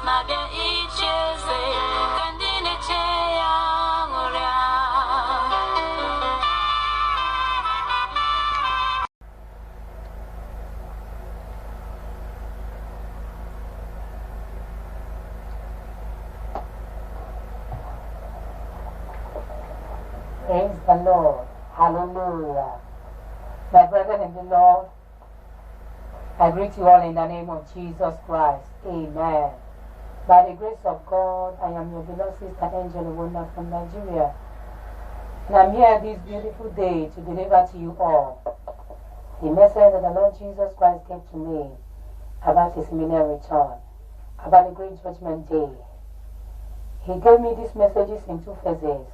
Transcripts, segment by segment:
Praise the Lord. Hallelujah. My brethren in the Lord, I greet you all in the name of Jesus Christ. Amen. By the grace of God, I am your beloved sister Angel Wonder from Nigeria. And I'm here this beautiful day to deliver to you all the message that the Lord Jesus Christ gave to me about his imminent return, about the great judgment day. He gave me these messages in two phases,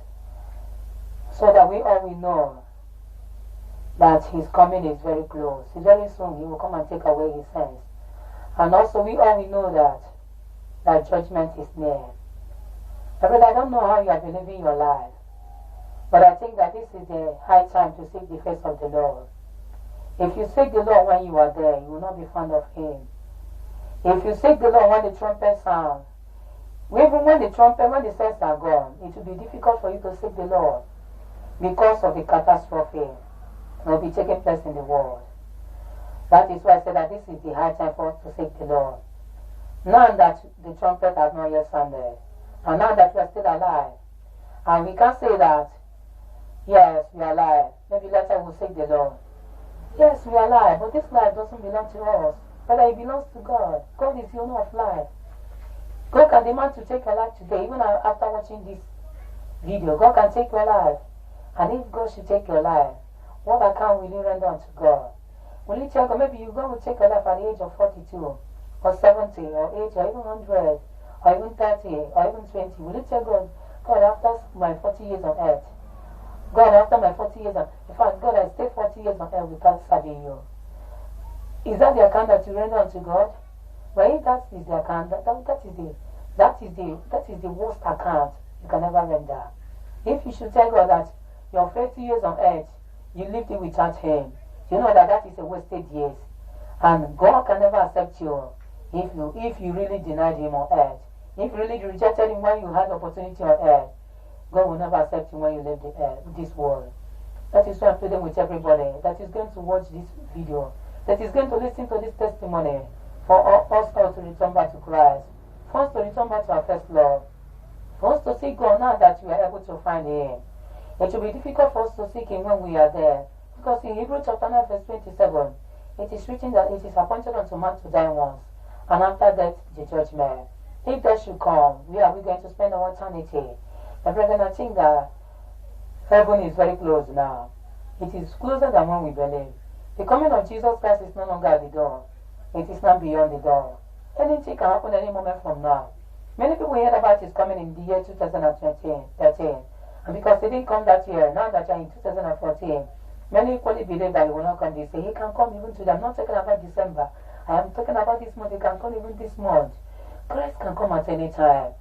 so that we all will know that his coming is very close. Very soon he will come and take away his sins. And also we all will know that judgment is near. But I don't know how you are living your life, but I think that this is the high time to seek the face of the Lord. If you seek the Lord when you are there, you will not be fond of him. If you seek the Lord when the trumpet sounds, even when the saints are gone, it will be difficult for you to seek the Lord, because of the catastrophe that will be taking place in the world. That is why I said that this is the high time for us to seek the Lord. Now that the trumpet has not yet sounded, and now that we are still alive, and we can say that, yes, we are alive, maybe later we'll seek the Lord. Yes, we are alive, but this life doesn't belong to us, but it belongs to God. God is the owner of life. God can demand to take your life today, even after watching this video. God can take your life. And if God should take your life, what account will you render unto God? Will you tell God, maybe God will take your life at the age of 42, or 70, or 80, or even 100, or even 30, or even 20? Will you tell God, God, after my 40 years on earth, God, after my 40 years on earth, in fact, God, I stay 40 years on earth without serving you? Is that the account that you render unto God? Well, if that is the account, that is the worst account you can ever render. If you should tell God that your 30 years on earth, you lived it without him, you know that is a wasted years. And God can never accept you if you really denied him on earth. If you really rejected him when you had opportunity on earth, God will never accept you when you leave this world. That is why I'm pleading with everybody that is going to watch this video, that is going to listen to this testimony, for us all to return back to Christ, for us to return back to our first love, for us to seek God now that we are able to find him. It will be difficult for us to seek him when we are there, because in Hebrews chapter 9 verse 27, it is written that it is appointed unto man to die once, and after that the judgment. If that should come, where are we going to spend our eternity? My brethren, I think that heaven is very close now. It is closer than when we believe. The coming of Jesus Christ is no longer at the door. It is not beyond the door. Anything can happen any moment from now. Many people heard about his coming in the year 2013. And because he didn't come that year, now that you're in 2014, many equally believe that he will not come. They say he can come even today. I'm not talking about December. I am talking about this month. He can come even this month. Christ can come at any time.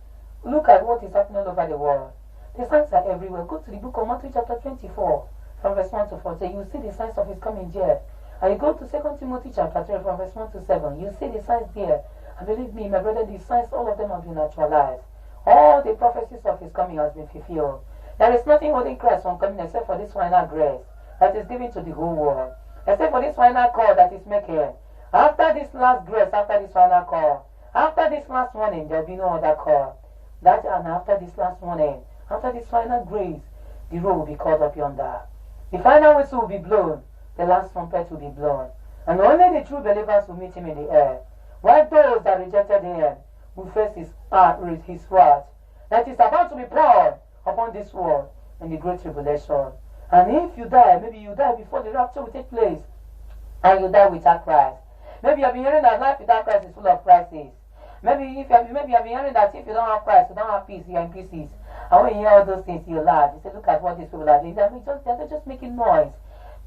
Look at what is happening all over the world. The signs are everywhere. Go to the book of Matthew chapter 24, from verse 1 to 14. You see the signs of his coming there. And you go to 2 Timothy chapter 3, from verse 1 to 7. You see the signs there. And believe me, my brother, the signs, all of them have been actualized. All the prophecies of his coming has been fulfilled. There is nothing holding Christ from coming except for this final grace that is given to the whole world. Except for this final call that is making. After this last grace, after this final call, after this last warning, there will be no other call. That and after this last warning, after this final grace, the roll will be called up yonder. The final whistle will be blown. The last trumpet will be blown. And only the true believers will meet him in the air. While those that rejected him will face his wrath that is about to be poured upon this world in the great tribulation. And if you die, maybe you die before the rapture will take place, and you die without Christ. Maybe you have been hearing that life without Christ is full of crises. Maybe you have been hearing that if you don't have Christ, you don't have peace, you are in pieces. And when you hear all those things, you laugh. You say, look at what these people are doing. They're just making noise.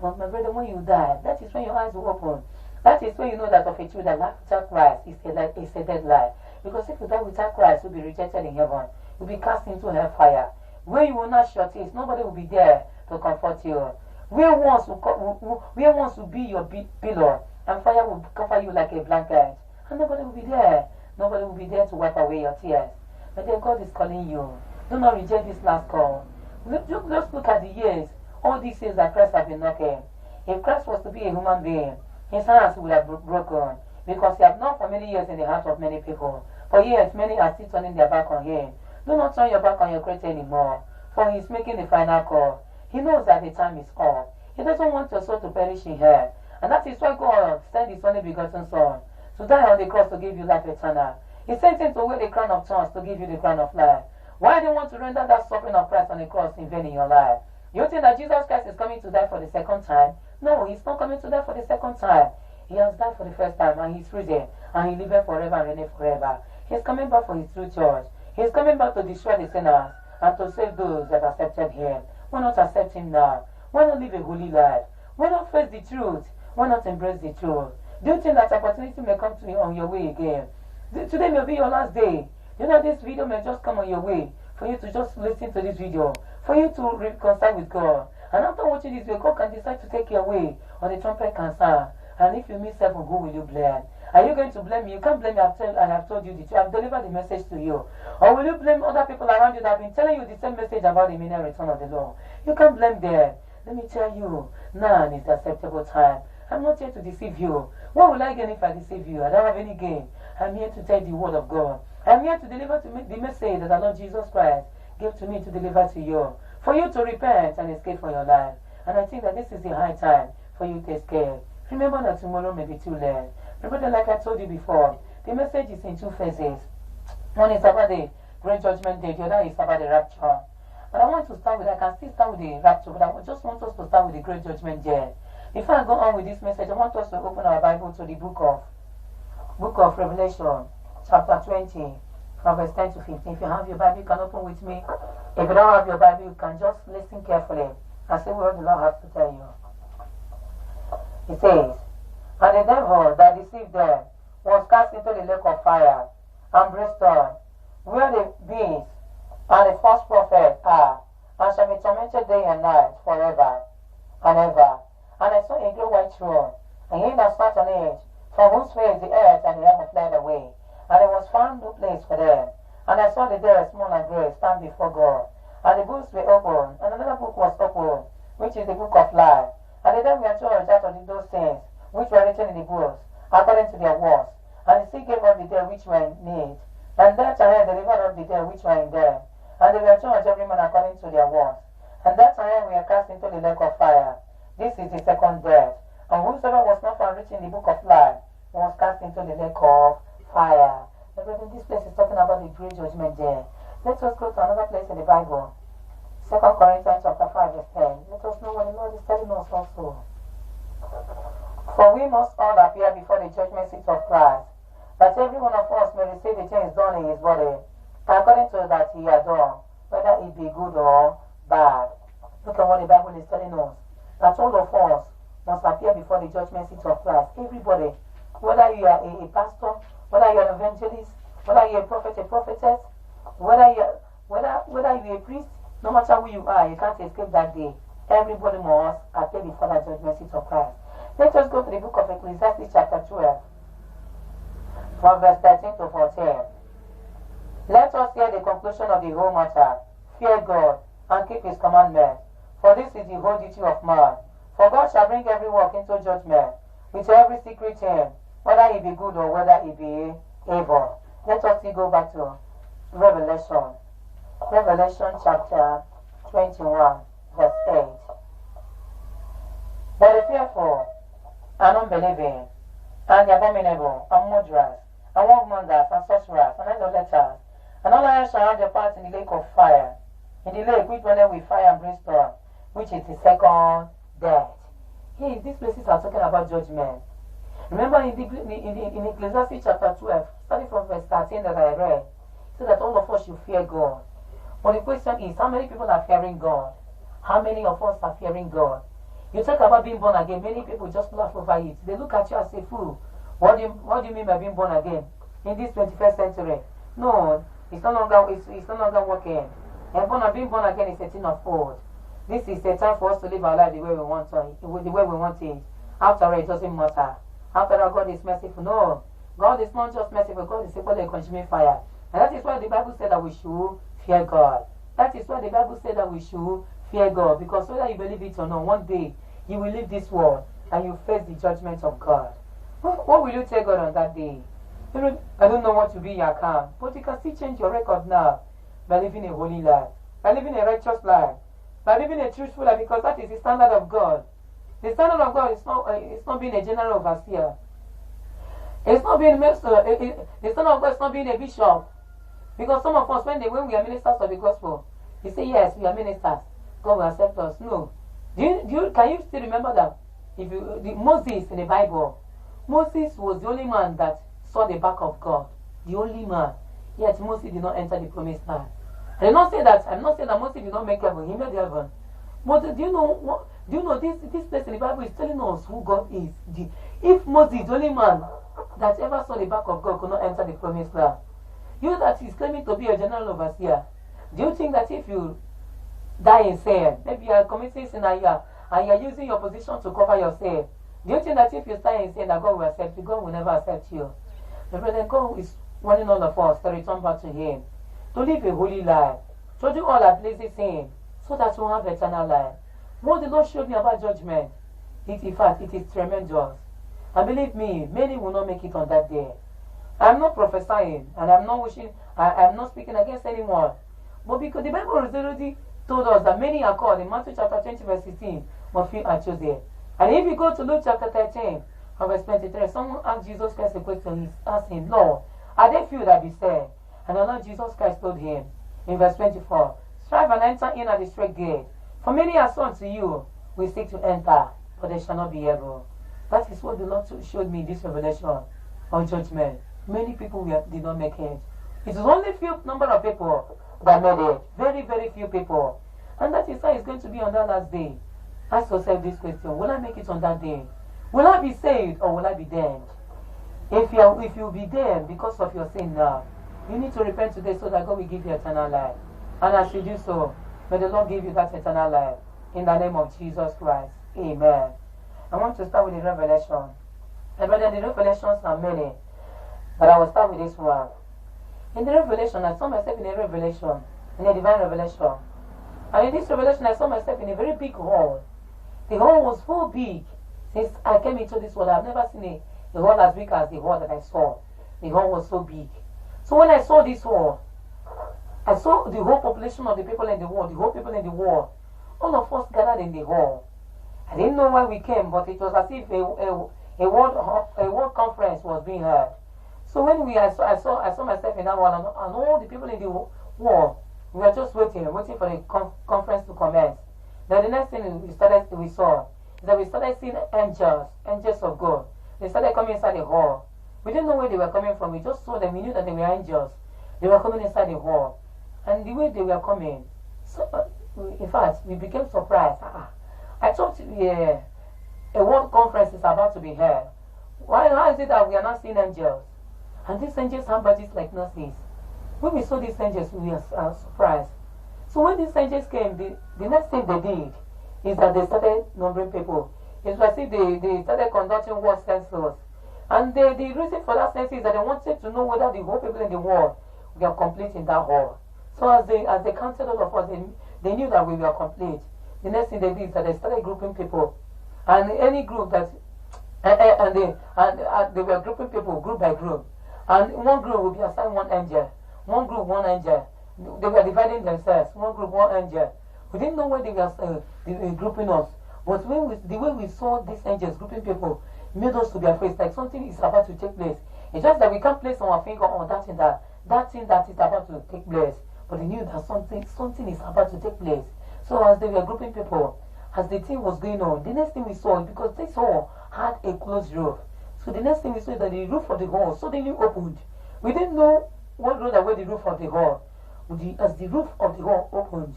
But my brother, when you die, that is when your eyes will open. That is when you know that of a truth that life without Christ is a dead lie. Because if you die without Christ, you'll be rejected in heaven. You'll be cast into hellfire, where you will not shut teeth. Nobody will be there to comfort you. Where once will be your pillow, and fire will cover you like a blanket. And nobody will be there. Nobody will be there to wipe away your tears. But then God is calling you. Do not reject this last call. Just look at the years. All these years that Christ has been knocking. If Christ was to be a human being, his hands would have broken. Because he has knocked for many years in the hearts of many people. For years, many are still turning their back on him. Do not turn your back on your Creator anymore. For he is making the final call. He knows that the time is up. He doesn't want your soul to perish in hell. And that is why God sent his only begotten Son to die on the cross to give you life eternal. He sent him to wear the crown of thorns to give you the crown of life. Why do you want to render that suffering of Christ on the cross in vain in your life? You think that Jesus Christ is coming to die for the second time? No, he's not coming to die for the second time. He has died for the first time and he's risen and he lives forever and reigns forever. He's coming back for his true church. He's coming back to destroy the sinners and to save those that accepted him. Why not accept him now? Why not live a holy life? Why not face the truth? Why not embrace the truth? Do you think that opportunity may come to you on your way again? Today may be your last day. You know this video may just come on your way for you to just listen to this video, for you to reconcile with God. And after watching this video, God can decide to take you away on the trumpet can sound. And if you miss heaven, who will you blame? Are you going to blame me? You can't blame me. I have told you the truth. I have delivered the message to you. Or will you blame other people around you that have been telling you the same message about the imminent return of the Lord? You can't blame them. Let me tell you, now is the acceptable time. I'm not here to deceive you. What will I gain if I deceive you? I don't have any gain. I'm here to tell the word of God. I'm here to deliver the message that the Lord Jesus Christ gave to me to deliver to you. For you to repent and escape for your life. And I think that this is the high time for you to escape. Remember that tomorrow may be too late. Remember, like I told you before, the message is in two phases. One is about the great judgment day, the other is about the rapture. But I want to start with, I can still start with the rapture, but I just want us to start with the great judgment day. Before I go on with this message, I want us to open our Bible to the book of Revelation, chapter 20, from verse 10 to 15. If you have your Bible, you can open with me. If you don't have your Bible, you can just listen carefully and see what the Lord has to tell you. It says, "And the devil that deceived them was cast into the lake of fire and brimstone, where the beast and the false prophet are, and shall be tormented day and night forever and ever. And I saw a great white throne, and he that sat on it, from whose face the earth and the heaven fled away, and there was found no place for them. And I saw the dead, small and great, stand before God, and the books were opened, and another book was opened, which is the book of life. And the dead were judged out of those things which were written in the books, according to their works. And the sea gave up the dead which were in it, and death and hell delivered up the dead which were in them. And they were judged every man according to their works. And that time we were cast into the lake of fire. This is the second death. And whosoever was not found written in the book of life was cast into the lake of fire." This place is talking about the great judgment day. Let us go to another place in the Bible. 2 Corinthians chapter 5 verse 10. Let us know what the Lord is telling us also. "For we must all appear before the judgment seat of Christ, that every one of us may receive the things done in his body, according to that he had done, whether it be good or bad." Look at what the Bible is telling us. That all of us must appear before the judgment seat of Christ. Everybody, whether you are a pastor, whether you are an evangelist, whether you are a prophet, a prophetess, whether you are a priest, no matter who you are, you can't escape that day. Everybody must appear before the judgment seat of Christ. Let us go to the book of Ecclesiastes chapter 12, from verse 13 to 14. "Let us hear the conclusion of the whole matter. Fear God and keep his commandments, for this is the whole duty of man. For God shall bring every work into judgment, with every secret thing, whether it be good or whether it be evil." Let us still go back to Revelation. Revelation chapter 21, verse 8. "But the fearful and unbelieving, and the abominable, and murderers, and whoremongers, and sorcerers, and idolaters, and all others shall have their part in the lake of fire, in the lake which burneth with fire and brimstone, which is the second death." Here, these places are talking about judgment. Remember in Ecclesiastes chapter 12, starting from verse 13 that I read, it says that all of us should fear God. But the question is, how many people are fearing God? How many of us are fearing God? You talk about being born again, many people just laugh over it. They look at you and say, "Fool, what do you mean by being born again in this 21st century?" No, it's no longer working. And being born again is a thing of old. This is a time for us to live our life the way we want it. After all, it doesn't matter. After all, God is merciful. No, God is not just merciful, God is equally a consuming fire. And that is why the Bible said that we should fear God. That is why the Bible said that we should fear God. Because whether you believe it or not, one day you will leave this world and you face the judgment of God. What will you tell God on that day? You know, I don't know what to be in your account, but you can still change your record now by living a holy life, by living a righteous life, by living a truthful life, because that is the standard of God. The standard of God is not being a general overseer. It's not being the standard of God is not being a bishop. Because some of us, when we are ministers of the gospel, they say, yes, we are ministers, God will accept us. No. Can you still remember that? Moses in the Bible, Moses was the only man that saw the back of God. The only man. Yet Moses did not enter the promised land. I'm not saying that Moses did not make heaven, he made heaven. But do you know this place in the Bible is telling us who God is. If Moses, the only man that ever saw the back of God, could not enter the promised land, you that is claiming to be a general overseer, do you think that if you die in sin, maybe you are committing sin and you are using your position to cover your sin, do you think that if you die in sin that God will accept you? God will never accept you. My brother, God is wanting all of us to return back to Him, to live a holy life, to do all that pleases Him, so that we'll have eternal life. What the Lord showed me about judgment, in fact, it is tremendous. And believe me, many will not make it on that day. I'm not prophesying, and I'm not wishing, I'm not speaking against anyone. But because the Bible has already told us that many are called in Matthew chapter 20, verse 16, but few are chosen. And if you go to Luke chapter 13, verse 23, someone asked Jesus Christ a question. He asked him, Lord, are there few that be saved? And the Lord Jesus Christ told him in verse 24, strive and enter in at the straight gate. For many are sworn to you, we seek to enter, but they shall not be able. That is what the Lord showed me in this revelation on judgment. Many people did not make it. It is only few number of people that made it. Very, very few people. And that is how it's going to be on that last day. Ask yourself this question: will I make it on that day? Will I be saved or will I be damned? If you be damned because of your sin now, you need to repent today so that God will give you eternal life. And as you do so, may the Lord give you that eternal life. In the name of Jesus Christ. Amen. I want to start with the revelation. And brother, the revelations are many, but I will start with this one. In the revelation, I saw myself in a revelation, in a divine revelation. And in this revelation, I saw myself in a very big hall. The hall was so big. Since I came into this world, I've never seen a hall as big as the hall that I saw. The hall was so big. So when I saw this hall, I saw the whole population of the people in the world, the whole people in the world. All of us gathered in the hall. I didn't know why we came, but it was as if a world conference was being held. So when I saw myself in that hall, and all the people in the world, we were just waiting for the conference to commence. Then the next thing we saw is that we started seeing angels of God. They started coming inside the hall. We didn't know where they were coming from. We just saw them. We knew that they were angels. They were coming inside the hall, and the way they were coming, so in fact, we became surprised. I thought a world conference is about to be held. Why is it that we are not seeing angels? And these angels have badges like nurses. When we saw these angels, we were surprised. So when these angels came, the next thing they did is that they started numbering people. It's as if they started conducting world census. And the reason for that census is that they wanted to know whether the whole people in the world were complete in that hall. So as they counted all of us, they knew that we were complete. The next thing they did is that they started grouping people. And any group that, they were grouping people group by group. And one group would be assigned one angel. One group, one angel. They were dividing themselves. One group, one angel. We didn't know where they were grouping us. But the way we saw these angels grouping people made us to be afraid. It's like something is about to take place. It's just that we can't place our finger on that thing that is about to take place. But they knew that something is about to take place. So as they were grouping people, as the thing was going on, the next thing we saw, because this hall had a closed roof. So the next thing we saw is that the roof of the hall suddenly opened. We didn't know what rolled away the roof of the hall. As the roof of the hall opened,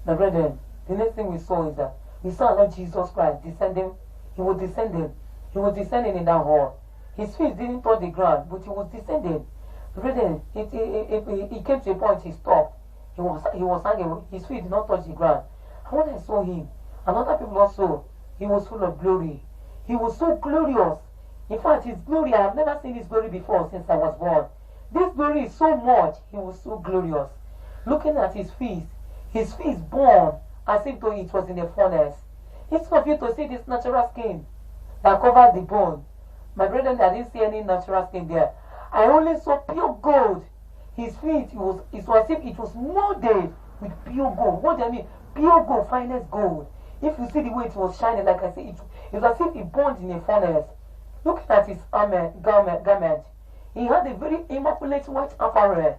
my brethren, the next thing we saw is that we saw Lord Jesus Christ descending. He was descending. He was descending in that hall. His feet didn't touch the ground, but he was descending. Brethren, it came to a point he stopped. He was hanging. His feet did not touch the ground. And when I saw him, and other people also, he was full of glory. He was so glorious. In fact, his glory, I have never seen his glory before since I was born. This glory is so much, he was so glorious. Looking at his face burned as if though it was in a furnace. It's of you to see this natural skin that covered the bone. My brethren, I didn't see any natural skin there. I only saw pure gold. His feet, it was as if it was molded with pure gold. What do I mean? Pure gold, finest gold. If you see the way it was shining, like I said, it was as if it burned in a furnace. Looking at his garment, he had a very immaculate white apparel.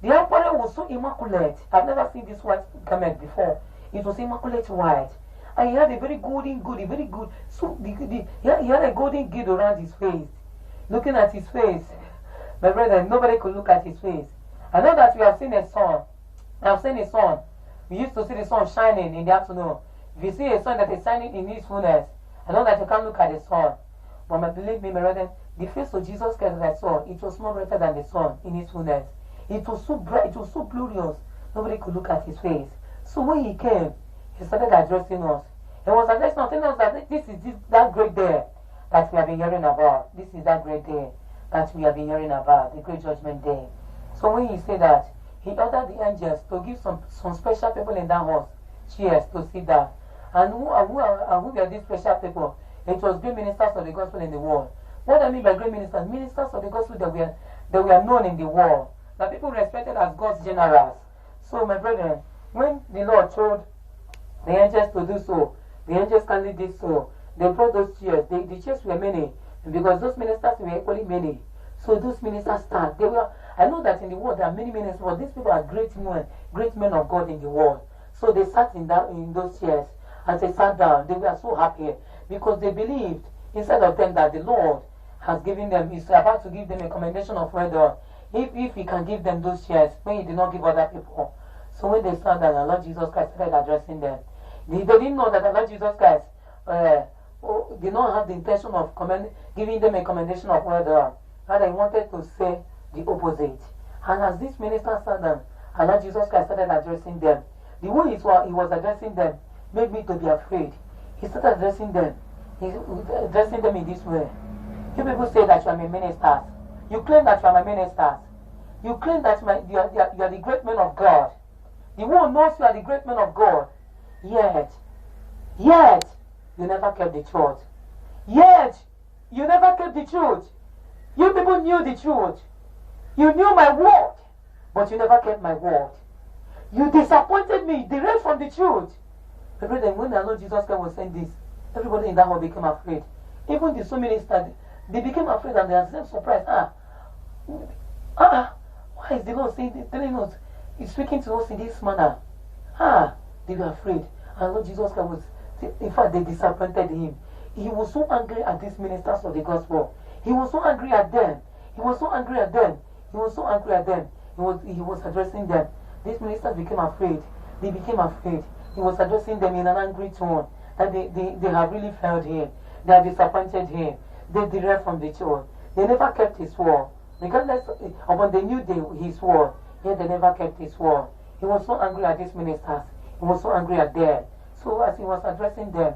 The apparel was so immaculate. I've never seen this white garment before. It was immaculate white. And he had a very golden good, a very good. So he had a golden gid around his face. Looking at his face, my brother, nobody could look at his face. I know that we have seen a sun. I've seen a sun. We used to see the sun shining in the afternoon. If you see a sun that is shining in his fullness, I know that you can't look at the sun. But believe me, my brother, the face of Jesus Christ that I saw, it was more brighter than the sun in his fullness. It was so bright, it was so glorious. Nobody could look at his face. So when he came, he started addressing us. He was addressing us, telling us that this is that great day that we have been hearing about. This is that great day that we have been hearing about, the great judgment day. So when he said that, he ordered the angels to give some special people in that house chairs to sit down. And who were these special people? It was great ministers of the gospel in the world. What I mean by great ministers? Ministers of the gospel that were known in the world. That people respected as God's generals. So my brethren, when the Lord told the angels to do so, the angels kindly did so. They brought those chairs. The chairs were many. And because those ministers were equally many. So those ministers stand. I know that in the world there are many ministers, but these people are great men of God in the world. So they sat in those chairs. As they sat down, they were so happy because they believed inside of them that the Lord has given them, is about to give them a commendation of well done. If he can give them those chairs when he did not give other people. So when they sat down, the Lord Jesus Christ started addressing them. They didn't know that the Lord Jesus Christ did not have the intention of giving them a commendation of well done. Rather, he wanted to say the opposite. And as this minister sat down, the Lord Jesus Christ started addressing them. The way he was addressing them made me to be afraid. He started addressing them. He's addressing them in this way. You people say that you are my ministers. You claim that you are my ministers. You claim that you are the great men of God. The world knows you are the great men of God. Yet, you never kept the truth. Yet, you never kept the truth. You people knew the truth. You knew my word, but you never kept my word. You disappointed me, derailed from the truth. But brethren, when the Lord Jesus Christ was saying this, everybody in that hall became afraid. Even the so ministers, they became afraid and they were surprised. Why is the Lord telling us, he's speaking to us in this manner? They were afraid. And Lord Jesus Christ was, in fact, they disappointed him. He was so angry at these ministers of the gospel. He was so angry at them. He was so angry at them. He was so angry at them. He was addressing them. These ministers became afraid. They became afraid. He was addressing them in an angry tone. That they have really failed him. They have disappointed him. They derailed from the truth. They never kept his word. Regardless of they knew his word, yet they never kept his word. He was so angry at these ministers. He was so angry at them. So as he was addressing them,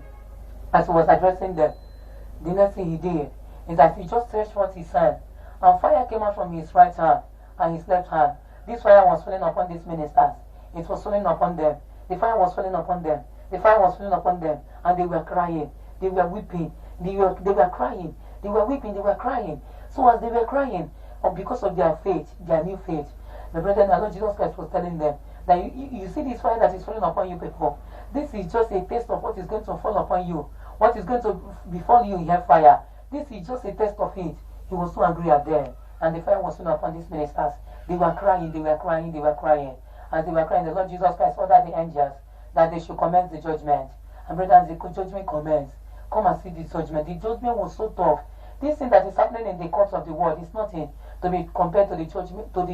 the next thing he did is that he just stretched forth his hand, and fire came out from his right hand and his left hand. This fire was falling upon these ministers. It was falling upon them. The fire was falling upon them. The fire was falling upon them, and they were crying. They were weeping. They were crying. They were weeping. They were crying. So as they were crying, because of their faith, their new faith, the brethren, the Lord Jesus Christ was telling them that you see this fire that is falling upon you people. This is just a taste of what is going to fall upon you. What is going to befall you in hellfire. This is just a taste of it. He was so angry at them, and the fire was falling upon these ministers. They were crying. They were crying. They were crying. As they were crying, the Lord Jesus Christ ordered the angels that they should commence the judgment. And brethren, the judgment commenced. Come and see the judgment. The judgment was so tough. This thing that is happening in the courts of the world is nothing to be compared to the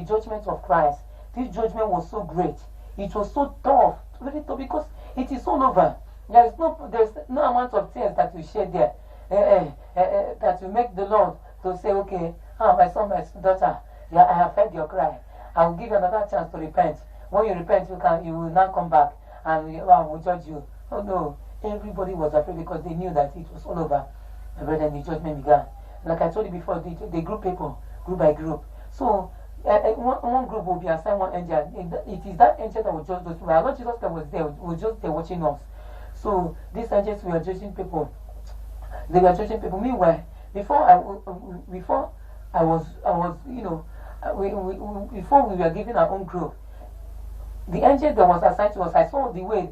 judgment of Christ. This judgment was so great. It was so tough, very tough, because it is all over. There is no amount of tears that we shed there that will make the Lord to say, okay, my son, my daughter, I have heard your cry. I will give you another chance to repent. When you repent, you will now come back and I will judge you. Oh no, everybody was afraid because they knew that it was all over. And then the judgment began. Like I told you before, they group people, group by group. So one group will be assigned one angel. It is that angel that will judge those people. Our Lord Jesus Christ was there, was just there watching us. So these angels were judging people. They were judging people. Meanwhile, before I was, you know, before we were given our own group, the angel that was assigned to us, I saw the way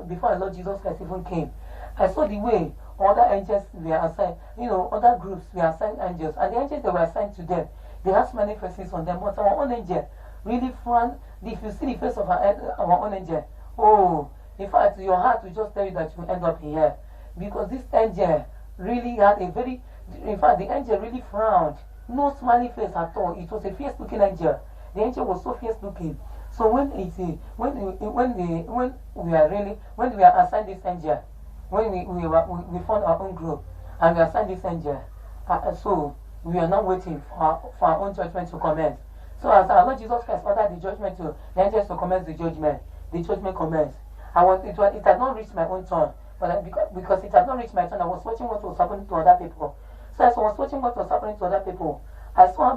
before our Lord Jesus Christ even came. I saw the way other angels were assigned, you know, other groups were assigned angels, and the angels that were assigned to them, they have many faces on them. But our own angel really frowned. If you see the face of our own angel, oh, in fact, your heart will just tell you that you end up here, because this angel really had a very, in fact, the angel really frowned. No smiley face at all. It was a fierce-looking angel. The angel was so fierce-looking. So when we are assigned this angel, when we found our own group and we assigned this angel, so we are now waiting for our own judgment to commence. So as our Lord Jesus Christ ordered the judgment to the angels to commence the judgment commenced. It had not reached my own turn, but because it had not reached my turn, I was watching what was happening to other people. So as I was watching what was happening to other people, I saw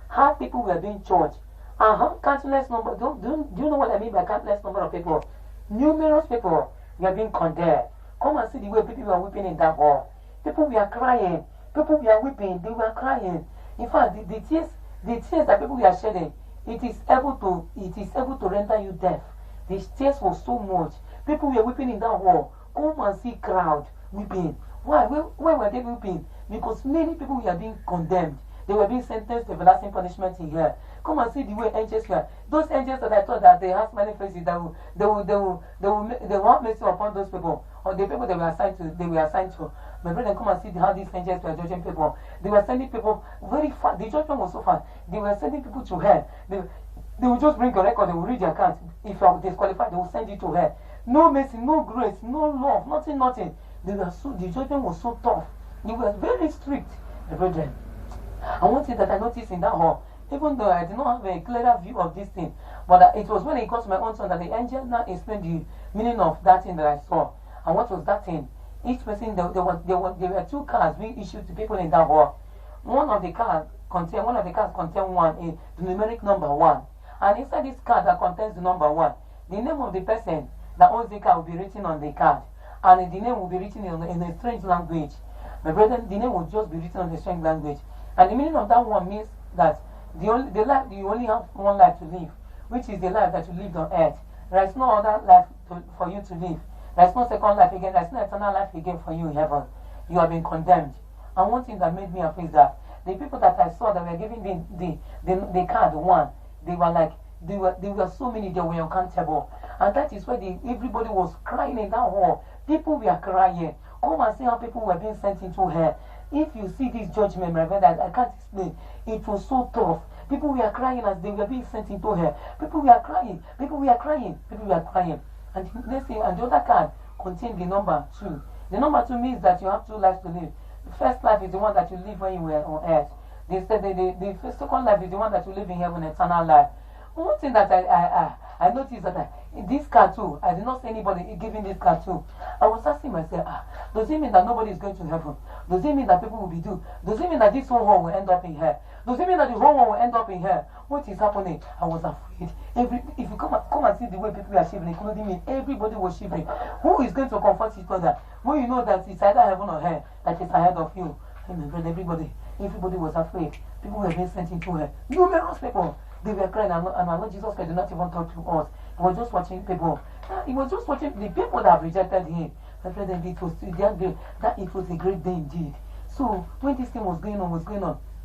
how people were being judged. And how countless number, do you know what I mean by countless number of people? Numerous people were being condemned. Come and see the way people were weeping in that hall. People were crying. People were weeping. They were crying. In fact, the tears that people were shedding, it is able to render you deaf. The tears were so much. People were weeping in that hall. Come and see crowd weeping. Why were they weeping? Because many people were being condemned. They were being sentenced to everlasting punishment in here. Come and see the way angels were. Those angels that I thought that they have many faces, they will have mercy upon those people, or the people they were assigned to. My brother, come and see how these angels were judging people. They were sending people very far. The judgment was so far. They were sending people to hell. They will just bring a record. They will read your account. If you are disqualified, they will send you to hell. No mercy, no grace, no love, nothing. The judgment was so tough. They were very strict, my brethren. And one thing that I noticed in that hall, even though I did not have a clearer view of this thing, but it was when it got to my own son that the angel now explained the meaning of that thing that I saw. And what was that thing? Each person, there were 2 cards being issued to people in that hall. One of the cards contained the numeric number 1. And inside this card that contains the number 1, the name of the person that owns the card will be written on the card. And the name will be written in a strange language. My brethren, the name will just be written in a strange language. And the meaning of that one means that you only have one life to live, which is the life that you lived on earth. There is no other life for you to live. There is no second life again. There is no eternal life again for you in heaven. You have been condemned. And one thing that made me happy is that the people that I saw that were giving the card 1, they were so many, they were uncountable. And that is why everybody was crying in that hall. People were crying. Come and see how people were being sent into hell. If you see this judgment, my brother, I can't explain. It was so tough. People were crying as they were being sent into hell. People were crying. And let's say, and the other card contained the number 2. The number 2 means that you have 2 lives to live. The first life is the one that you live when you were on earth. The second life is the one that you live in heaven, eternal life. One thing that I noticed that this card too, I did not see anybody giving this card too. I was asking myself, does it mean that nobody is going to heaven? Does it mean that people will be doomed? Does it mean that this whole world will end up in hell? Does it mean that the whole world will end up in hell? What is happening? I was afraid. If you come and see the way people are shivering, including me, everybody was shivering. Who is going to comfort each other when you know that it's either heaven or hell that is ahead of you? Hey, my friend, everybody was afraid. People were being sent into hell. Numerous people. They were crying, and our Lord Jesus Christ did not even talk to us. He was just watching people. He was just watching the people that have rejected him. My friend, it was a great day indeed. So when this thing was going on,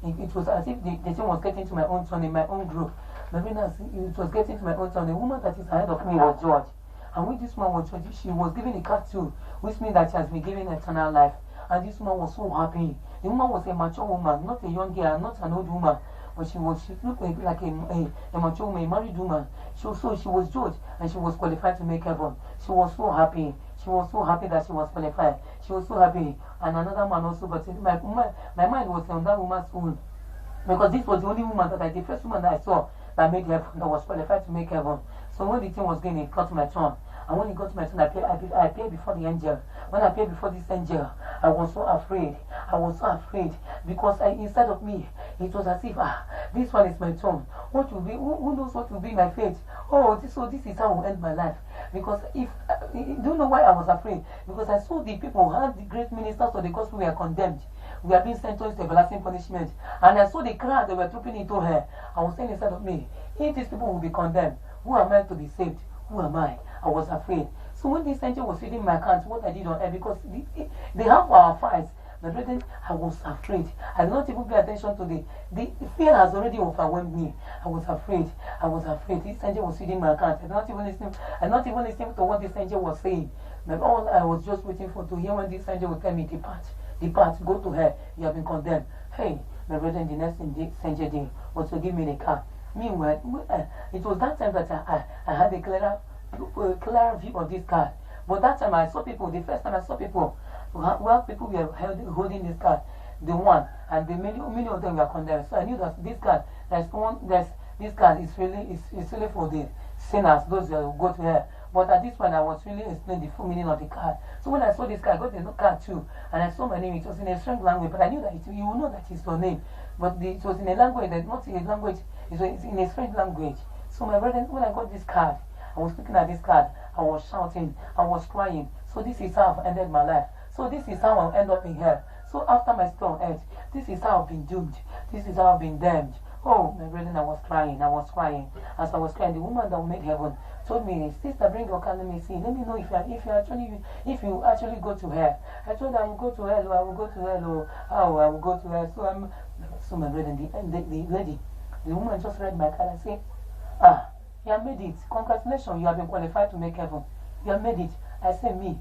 it was as if the thing was getting to my own son in my own group. My friend, it was getting to my own son. The woman that is ahead of me was judged. And when this woman was judged, she was given a card too, which means that she has been given eternal life. And this woman was so happy. The woman was a mature woman, not a young girl, not an old woman. But she looked like a mature woman, a married woman. She was judged and she was qualified to make heaven. She was so happy. She was so happy that she was qualified. She was so happy. And another man also, but my mind was on that woman's own. Because this was the only woman the first woman that I saw that made heaven, that was qualified to make heaven. So when the thing was going, it got to my turn. And when it got to my turn, I appeared before the angel. When I appeared before this angel, I was so afraid. I was so afraid because inside of me, it was as if, this one is my turn. What will be, who knows what will be my fate? Oh, so this is how I will end my life. Because if, do you know why I was afraid? Because I saw the people, how the great ministers of the gospel were condemned. We are being sentenced to everlasting punishment. And I saw the crowd that were trooping into her. I was saying inside of me, if these people will be condemned, who am I to be saved? Who am I? I was afraid. So when this angel was reading my account, what I did on air, because they have our fights, but brethren, I was afraid. I did not even pay attention to the fear has already overwhelmed me. I was afraid. I was afraid. This angel was reading my account. I did not even listen to what this angel was saying. But all I was just waiting for to hear when this angel would tell me, depart, go to her. You have been condemned. Hey, my brethren, the next thing this angel did was to give me the car. Meanwhile, it was that time that I had a clearer view of this card. But that time I saw people, the first time I saw people, well, people were holding this card, the one, and many of them were condemned. So I knew that this card, this card is really for the sinners, those who go to hell. But at this point, I was really explaining the full meaning of the card. So when I saw this card, I got the card too, and I saw my name. It was in a strange language, but I knew that you will know that it's your name. But it was in a language that not in a language. It's in a strange language. So my brother, when I got this card, I was looking at this card, I was shouting, I was crying. So this is how I've ended my life. So this is how I'll end up in hell. So after my stay on earth, this is how I've been doomed. This is how I've been damned. Oh, my brethren, I was crying. As I was crying, the woman that made heaven told me, sister, bring your card, let me see. Let me know if you actually go to hell. I told her I will go to hell, I will go to hell, I will go to hell. So my brethren, the lady, the woman just read my card and said, you have made it. Congratulations, you have been qualified to make heaven. You have made it. I said, me,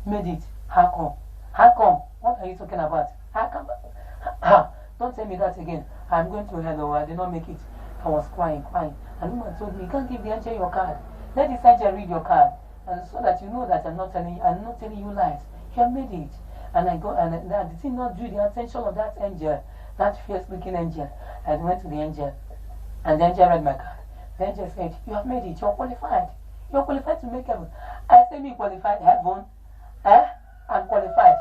made it. How come? How come? What are you talking about? How come? Don't tell me that again. I'm going to hell, I did not make it. I was crying. And the woman told me, you can't give the angel your card. Let this angel read your card. And so that you know that I'm not telling you lies. You have made it. And I did not do the attention of that angel, that fierce-looking angel. I went to the angel, and the angel read my card. The angel said, you have made it. You're qualified. You're qualified to make heaven. I said, me qualified heaven? I'm qualified.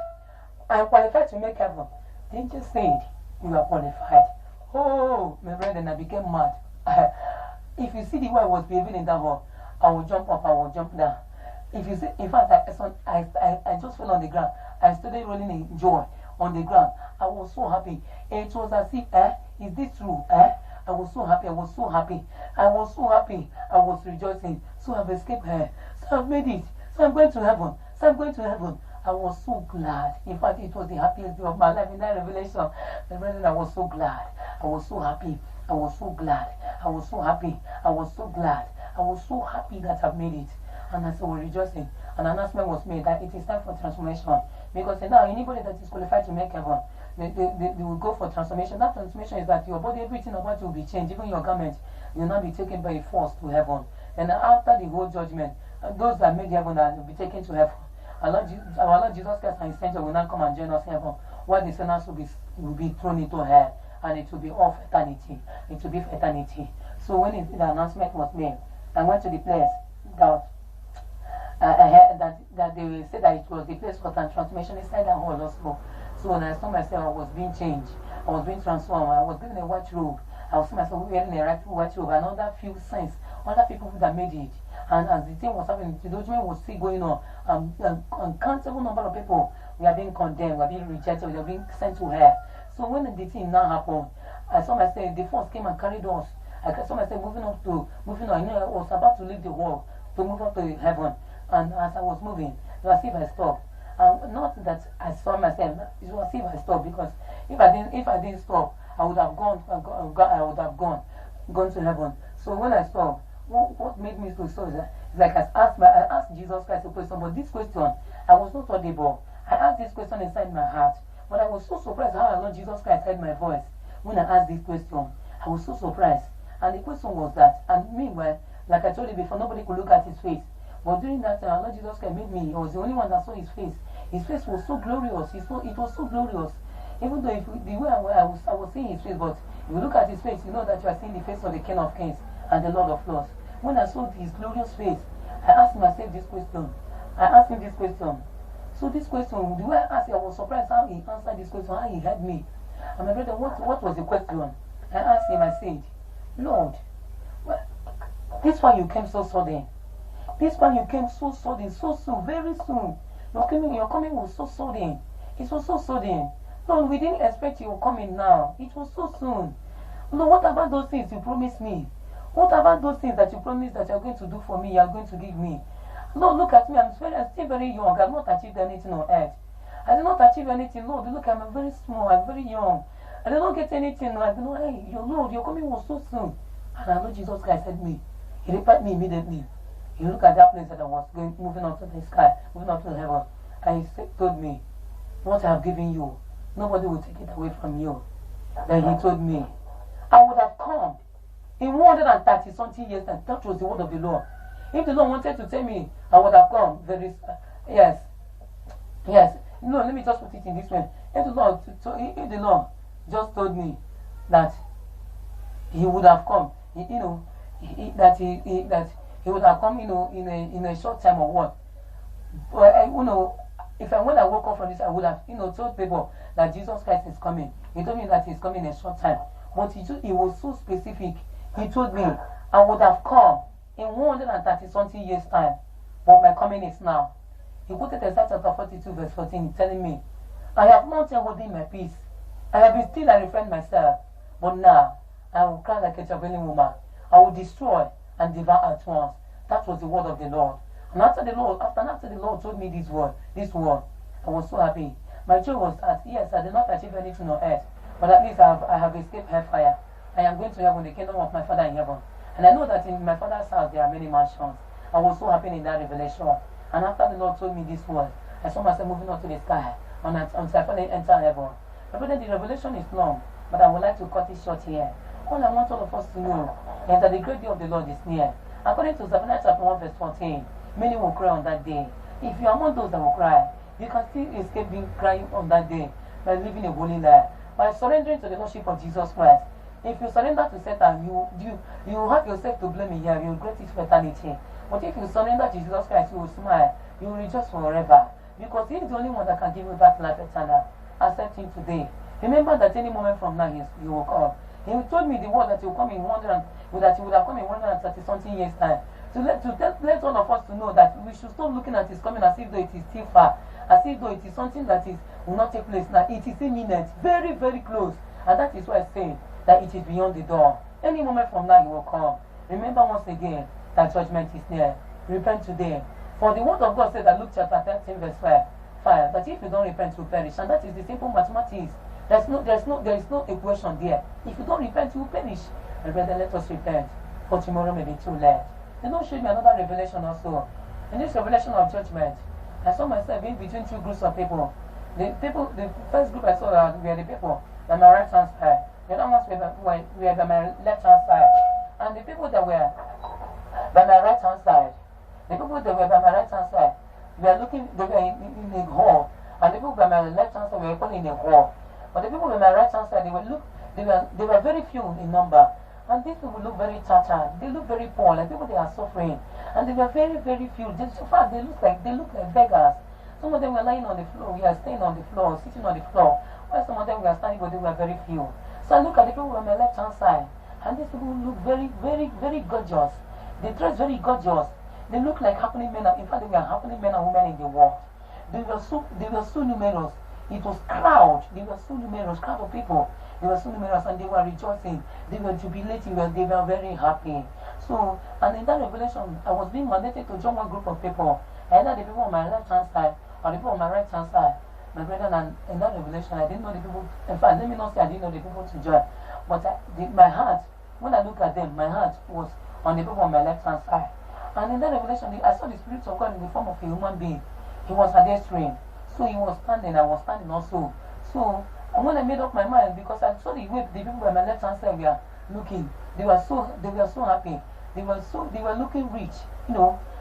I'm qualified to make heaven. The angel said, you are qualified. Oh, my brethren, I became mad. If you see the way I was behaving in that hall, I will jump up, I will jump down. If you see, in fact, I just fell on the ground. I started rolling in joy on the ground. I was so happy. It was as if, is this true? I was so happy. I was rejoicing. So I've escaped her. So I've made it. So I'm going to heaven. I was so glad. In fact, it was the happiest day of my life in that revelation. My brethren, I was so glad. I was so happy. I was so glad that I've made it. And as I was rejoicing, an announcement was made that it is time for transformation. Because now, anybody that is qualified to make heaven, they will go for transformation. That transformation is that your body, everything about you will be changed. Even your garment will not be taken by force to heaven. And after the whole judgment, those that made heaven will be taken to heaven. Our Lord Jesus Christ and His angel will now come and join us in heaven, while the sinners will be thrown into hell, and it will be all for eternity. It will be for eternity. So when the announcement was made, I went to the place that I heard that they said that it was the place for transformation inside that hall also. So when I saw myself, I was being changed. I was being transformed. I was given a white robe. I was seeing myself wearing a white robe, and other few saints, other people that made it. And as the thing was happening, the judgment was still going on. Uncountable number of people were being condemned, were being rejected, were being sent to hell. So when the thing now happened, I saw myself, the force came and carried us. I saw myself moving on. I was about to leave the world to move up to heaven. And as I was moving, it was as if I stopped. Not that I saw myself, it was as if I stopped, because if I didn't stop, I would have gone to heaven. So when I stopped, what made me so is that, like I asked Jesus Christ a question, but this question, I was not audible. I asked this question inside my heart, but I was so surprised how our Lord Jesus Christ heard my voice when I asked this question. I was so surprised. And the question was that, and meanwhile, like I told you before, nobody could look at his face. But during that time, our Lord Jesus Christ made me, I was the only one that saw his face. His face was so glorious. It was so glorious. Even though the way I was seeing his face, but if you look at his face, you know that you are seeing the face of the King of Kings and the Lord of Lords. When I saw his glorious face, I asked myself this question. I asked him this question. So this question, the way I asked him, I was surprised how he answered this question, how he heard me. And my brother, what was the question? I asked him, I said, Lord, this one you came so sudden. This one you came so sudden, so soon, very soon. Your coming was so sudden. It was so sudden. Lord, we didn't expect you coming now. It was so soon. Lord, what about those things you promised me? What about those things that you promised that you're going to do for me, you're going to give me? Lord, look at me. I'm still very young. I've not achieved anything on earth. I did not achieve anything. Lord, look, I'm very small. I'm very young. I did not get anything. I did not, hey, your Lord, your coming was so soon. And I know Jesus Christ said me. He replied me immediately. You look at that place that I was going, moving on to the sky, moving on to heaven. And he told me, what I have given you, nobody will take it away from you. Then he told me, I would have come in 130 something years, and that was the word of the Lord. If the Lord wanted to tell me, I would have come very, yes. No, let me just put it in this way. If the Lord just told me that he would have come, that he would have come, in a short time or what. But, when I woke up from this, I would have, told people that Jesus Christ is coming. He told me that he's coming in a short time. But he was so specific. He told me, I would have come in 130 something years time, but my coming is now. He quoted Isaiah chapter 42 verse 14, telling me, I have not yet holding my peace. I have been still and refrained myself, but now I will cry like a traveling woman. I will destroy and devour at once. That was the word of the Lord. And after the Lord told me this word, I was so happy. My joy was that, yes, I did not achieve anything on earth, but at least I have escaped hellfire. I am going to heaven, the kingdom of my Father in heaven. And I know that in my Father's house there are many mansions. I was so happy in that revelation. And after the Lord told me this word, I saw myself moving up to the sky until I finally enter heaven. But brother, the revelation is long, but I would like to cut it short here. All I want all of us to know is that the great day of the Lord is near. According to Zephaniah chapter 1 verse 14, many will cry on that day. If you are among those that will cry, you can still escape being crying on that day by living a holy life, by surrendering to the Lordship of Jesus Christ. If you surrender to Satan, you have yourself to blame in here, you regret it for eternity. But if you surrender to Jesus Christ, you will smile, you will rejoice forever. Because he is the only one that can give you that life eternal. Accept him today. Remember that any moment from now, he will come. He told me the word that he will come in 100, that he would have come in 130 something years time. To let all of us to know that we should stop looking at his coming as if though it is still far, as if though it is something that will not take place now. It is imminent, very, very close. And that is why I say that it is beyond the door. Any moment from now, he will come. Remember once again that judgment is near. Repent today. For the word of God said that Luke chapter 13 verse 5, that if you don't repent, you will perish. And that is the simple mathematics. There is no equation there. If you don't repent, you will perish. And brother, let us repent, for tomorrow may be too late. The Lord showed me another revelation also. In this revelation of judgment, I saw myself in between two groups of people. The first group I saw were the people on my right hand side. The other ones were by my left hand side. And the people that were by my right hand side, they were looking, they were in a hall. And the people by my left hand side were in a hall. But the people by my right hand side, they were very few in number. And these people look very tattered. They look very poor, like people they are suffering. And they were very, very few. So far, they look like beggars. Some of them were lying on the floor. We are staying on the floor, sitting on the floor. While some of them were standing, but they were very few. So I look at the people on my left hand side, and these people look very, very, very gorgeous. They dress very gorgeous. They look like happening men. In fact, they were happening men and women in the world. They were so numerous. It was crowd. They were so numerous, crowd of people. They were so numerous, and they were rejoicing. They were jubilating. They were very happy. So, and in that revelation, I was being mandated to join one group of people. Either the people on my left hand side or the people on my right hand side. My brethren, and in that revelation, I didn't know the people. In fact, let me not say I didn't know the people to join. But my heart, when I look at them, my heart was on the people on my left hand side. And in that revelation, I saw the Spirit of God in the form of a human being. He was pedestrian. So he was standing, I was standing also. So, and when I made up my mind, because I saw the way the people on my left hand side were looking, they were so happy. They were looking rich,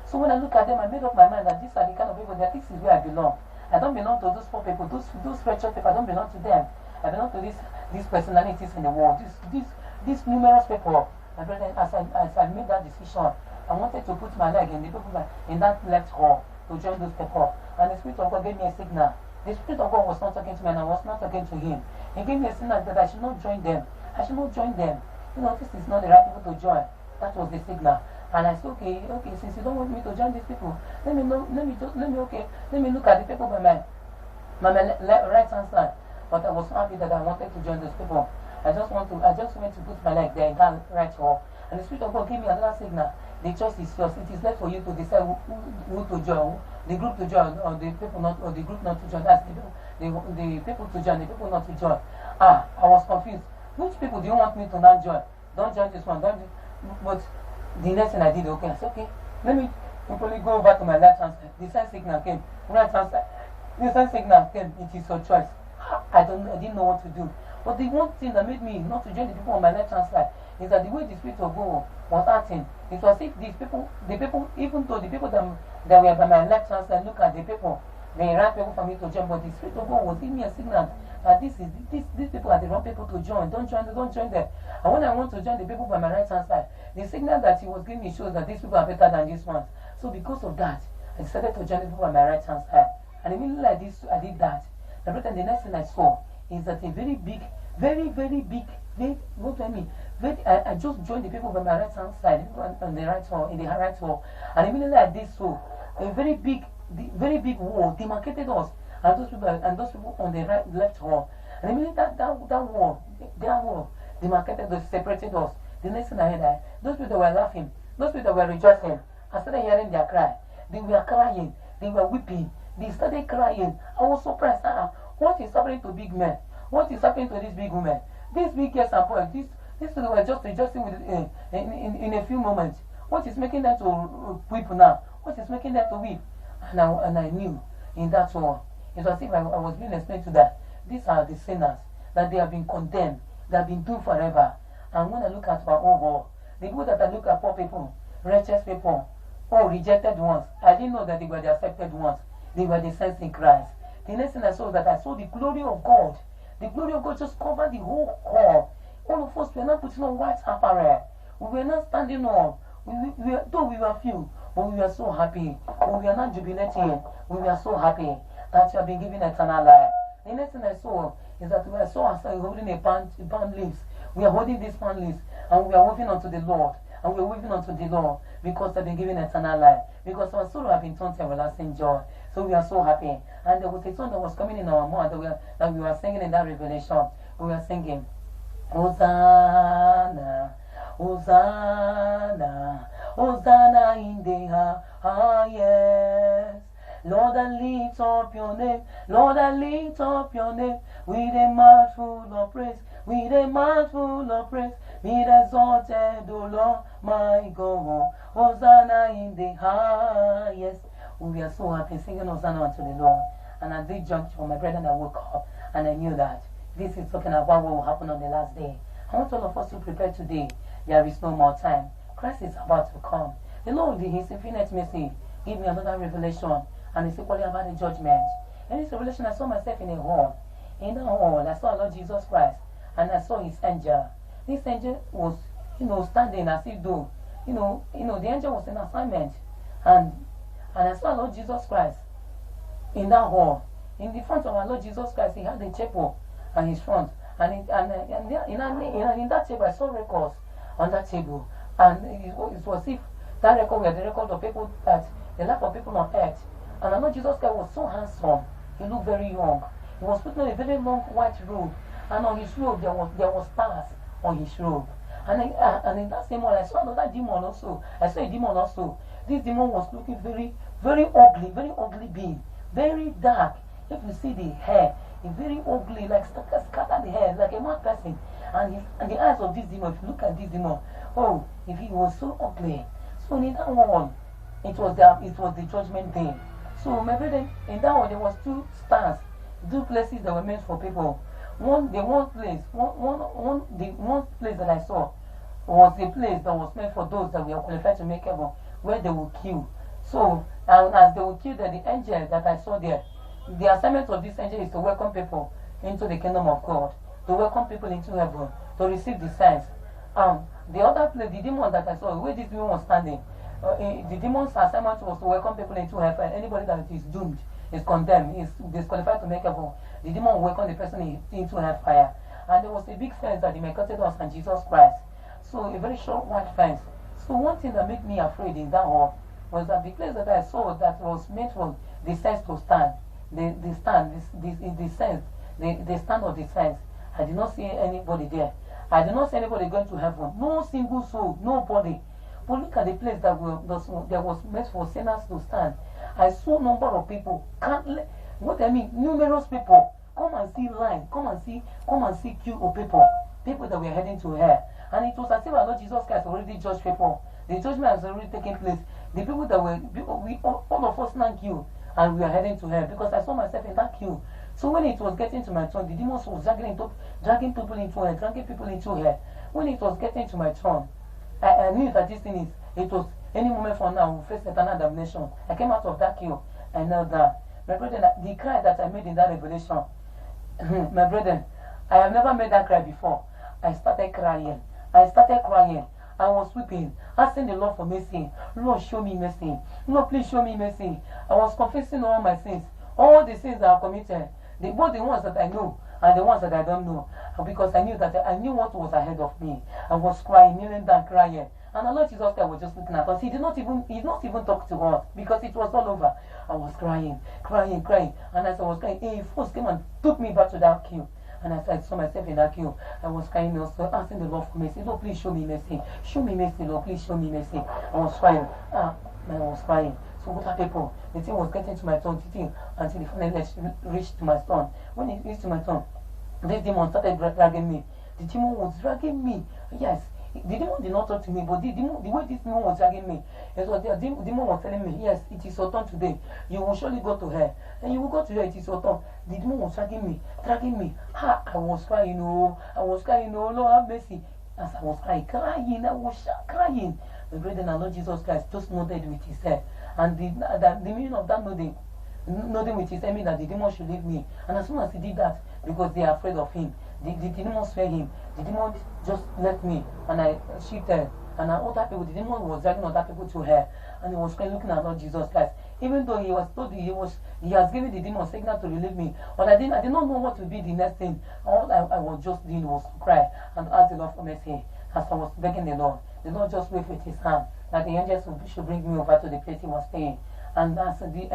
So when I look at them, I made up my mind that these are the kind of people that this is where I belong. I don't belong to those poor people, those wretched people. I don't belong to them. I belong to these personalities in the world, these numerous people. My brother, as I made that decision, I wanted to put my leg in the people in that left hall to join those people. And the Spirit of God gave me a signal. The Spirit of God was not talking to me and I was not talking to him. He gave me a signal that I should not join them. I should not join them. You know, this is not the right people to join. That was the signal. And I said, okay, since you don't want me to join these people, let me look at the people by my right hand side. But I was happy that I wanted to join those people. I just went to put my leg there in that right hall. And the Spirit of God gave me another signal. The choice is yours. It is left for you to decide who to join, the group to join, or the people not, or the group not to join. That's the people to join, the people not to join. I was confused. Which people do you want me to not join? Don't join this one. But the next thing I did, okay, I said, okay, let me simply go over to my left hand side. The same signal came. Right hand side. The same signal came. It is your choice. I didn't know what to do. But the one thing that made me not to join the people on my left hand side is that the way the Spirit of God was acting, it was as if the people, even though the people that were by my left hand side look at the people, they right people for me to join, but the Spirit of God was giving me a signal that these people are the wrong people to join. Don't join them. And when I want to join the people by my right hand side, the signal that he was giving me shows that these people are better than these ones. So because of that, I decided to join the people by my right hand side. And immediately like this, I did that. The next thing I saw is that a very big, what do I mean? I just joined the people by my right hand side on the right hall, in the right hall, and immediately I did so, a very big wall demarcated us and those people on the left hall, and immediately that wall demarcated us, separated us. The next thing I heard, those people that were laughing, those people that were rejoicing, I started hearing their cry. They were crying, they were weeping, they started crying. I was surprised. What is happening to big men? What is happening to these big women? These big girls and boys, these people were just rejoicing in a few moments. What is making them to weep now? What is making them to weep? And I knew in that one, it was as if I was being explained to that. These are the sinners, that they have been condemned, they have been doomed forever. And when I look at our world, the people that I look at, poor people, righteous people, rejected ones, I didn't know that they were the accepted ones. They were the saints in Christ. The next thing I saw was that I saw the glory of God. The glory of God just covered the whole hall. All of us were not putting on white apparel. We were not standing up. Though we were few, but we were so happy. But we were not jubilating. We were so happy that you have been given eternal life. The next thing I saw is that we saw ourselves holding a palm leaves. We are holding these palm leaves and we are waving unto the Lord. And we are waving unto the Lord because they have been given eternal life. Because our soul have been turned to everlasting joy. So we are so happy. And there was a song that was coming in our mouth that we were singing in that revelation. We were singing, Hosanna, Hosanna, Hosanna in the highest. Lord, I lift up your name. Lord, I lift up your name. With a mouth full of praise. With a mouth full of praise. Be exalted, O Lord, my God. Hosanna in the highest. We are so happy singing Hosanna unto the Lord. And at this juncture, my brethren, I woke up and I knew that this is talking about what will happen on the last day. I want all of us to prepare today. There is no more time. Christ is about to come. The Lord, in His infinite mercy, gave me another revelation, and it's equally about the judgment. In this revelation, I saw myself in a hall. In that hall, I saw Lord Jesus Christ, and I saw His angel. This angel was, standing as if though, the angel was in assignment, and I saw Lord Jesus Christ in that hall. In the front of our Lord Jesus Christ, He had a chapel on His front, and in that table, I saw records on that table, and it was as if that record were the record of people, that the life of people on earth. And our Lord Jesus Christ was so handsome. He looked very young. He was putting on a very long white robe, and on his robe there was stars on his robe. And in that same one, I saw another demon also. I saw a demon also. This demon was looking very, very ugly being, very dark. If you see the hair, it's very ugly, like scattered the hair, like a mad person. And the eyes of this demon, if you look at this demon, if he was so ugly. So in that one, it was the judgment day. So my brother, in that one there was two stars, two places that were meant for people. The one place that I saw was a place that was meant for those that were qualified to make heaven, where they will kill. So, and as they will kill, the angel that I saw there, the assignment of this angel is to welcome people into the kingdom of God, to welcome people into heaven, to receive the signs. The other place, the demon that I saw, where this demon was standing, the demon's assignment was to welcome people into hellfire. Anybody that is doomed, is condemned, is disqualified to make heaven. The demon will welcome the person into hellfire. And there was a big fence that demarcated us and Jesus Christ. So a very short white fence. So one thing that made me afraid in that hall was that the place that I saw that was meant for the saints to stand, the stand of the saints, I did not see anybody there. I did not see anybody going to heaven. No single soul, nobody. But look at the place that was meant for sinners to stand. I saw a number of people, numerous people. Come and see line, come and see queue of people that were heading to hell. And it was as if our Lord Jesus Christ already judged people. The judgment has already taken place. The people that were, all of us now queue, and we are heading to hell because I saw myself in that queue. So when it was getting to my turn, the demons was dragging people into hell, dragging people into hell. When it was getting to my turn, I knew that this thing it was any moment from now, we'll face eternal damnation. I came out of that queue and knelt down. My brethren, the cry that I made in that revelation, my brethren, I have never made that cry before. I started crying. I was weeping, asking the Lord for mercy. Lord, show me mercy. Lord, please show me mercy. I was confessing all my sins, all the sins that I committed, both the ones that I know and the ones that I don't know, because I knew what was ahead of me. I was crying, kneeling down, crying. And the Lord Jesus Christ was just looking at us. He did not even talk to us because it was all over. I was crying. And as I was crying, a force came and took me back to that queue. And as I saw myself in that queue, I was crying also, asking the Lord for mercy. Lord, please show me mercy. Show me mercy, Lord, please show me mercy. I was crying. So what are people? The thing was getting to my tongue, until it finally reached to my tongue. When it reached to my tongue, this demon started dragging me. The demon was dragging me. Yes. The demon did not talk to me, but the way this demon was dragging me, it was the demon was telling me, yes, it is your turn today. You will surely go to hell. And you will go to hell, it is your turn. The demon was dragging me. I was crying, Lord have mercy. As I was crying, I was crying. My brethren, our Lord Jesus Christ just nodded with his head. And the meaning of that nodding with his head means that the demon should leave me. And as soon as he did that, because they are afraid of him, the demons fear him. The demon just left me, and I shifted. And other people, the demon was dragging other people to hell, and he was looking at Lord Jesus Christ. Even though he was told he has given the demon signal to relieve me, but I did not know what would be the next thing. All I was just doing was to cry and ask the Lord for mercy. As I was begging the Lord just waved with his hand that the angels should bring me over to the place he was staying. And as the waved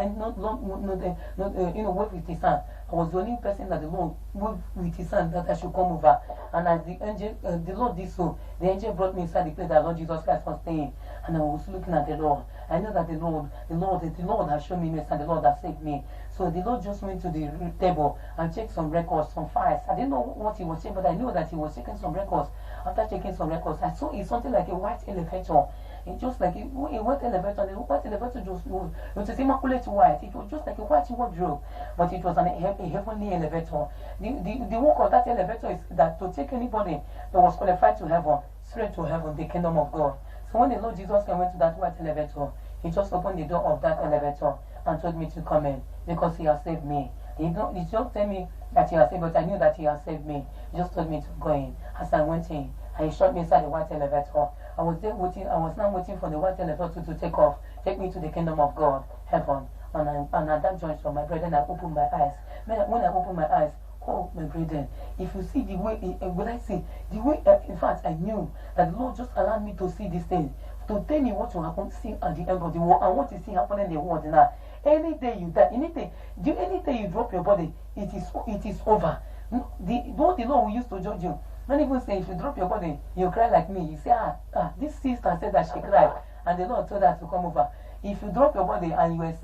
with his hand, I was the only person that the Lord waved with his hand that I should come over. And as the Lord did so, the angel brought me inside the place that Lord Jesus Christ was staying. And I was looking at the Lord. I know that the Lord has shown me mercy and the Lord has saved me. So the Lord just went to the table and checked some records, some files. I didn't know what he was checking, but I knew that he was checking some records. After checking some records, I saw it's something like a white elevator. It's just like a white elevator. The white elevator just was immaculate white. It was just like a white wardrobe, but it was a heavenly elevator. The work of that elevator is that to take anybody that was qualified to heaven, straight to heaven, the kingdom of God. So when the Lord Jesus went to that white elevator, he just opened the door of that elevator and told me to come in because he has saved me. He just tell me that he has saved, but I knew that he has saved me. He just told me to go in. As I went in, and he shot me inside the white elevator. I was there waiting. I was now waiting for the white elevator to take off, take me to the kingdom of God, heaven. And at that juncture, my brethren, I opened my eyes. When I opened my eyes, oh, my brethren, if you see the way, in fact, I knew that the Lord just allowed me to see this thing, to tell me what will happen, see at the end of the world, and what is still happening in the world now. Any day you die, any day you drop your body, it is over. What the Lord will use to judge you. Not even say if you drop your body, you cry like me. You say, this sister said that she cried, and the Lord told her to come over. If you drop your body and you are a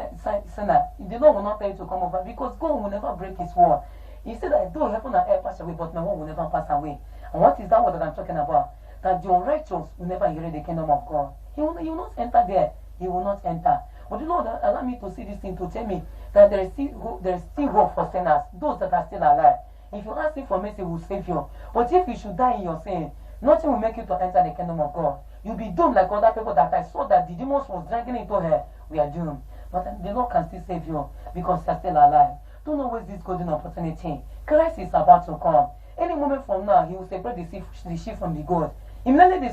sinner, the Lord will not tell you to come over because God will never break his word. He said that though heaven and earth pass away, but my word will never pass away. And what is that word that I'm talking about? That the unrighteous will never inherit the kingdom of God. He will not enter there. He will not enter. But the Lord allowed me to see this thing to tell me that there is still hope for sinners, those that are still alive. If you ask him for mercy, he will save you. But if you should die in your sin, nothing will make you to enter the kingdom of God. You'll be doomed like other people that I saw that the demons was dragging into her. We are doomed. But the Lord can still save you because you are still alive. Don't waste this golden opportunity. Christ is about to come. Any moment from now, he will separate the sheep from the goat. Immediately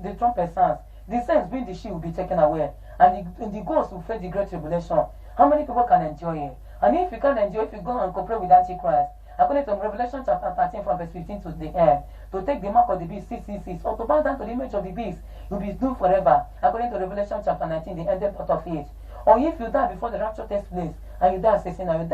the trumpet sounds, the sense being the sheep will be taken away, and the ghost will face the great tribulation. How many people can enjoy it? And if you can't enjoy, if you go and cooperate with Antichrist, according to Revelation chapter 13 from verse 15 to the end, to take the mark of the beast 666, or to bow down to the image of the beast, you'll be doomed forever, according to Revelation chapter 19, the ended part of it. Or if you die before the rapture takes place, and you die as a sinner, you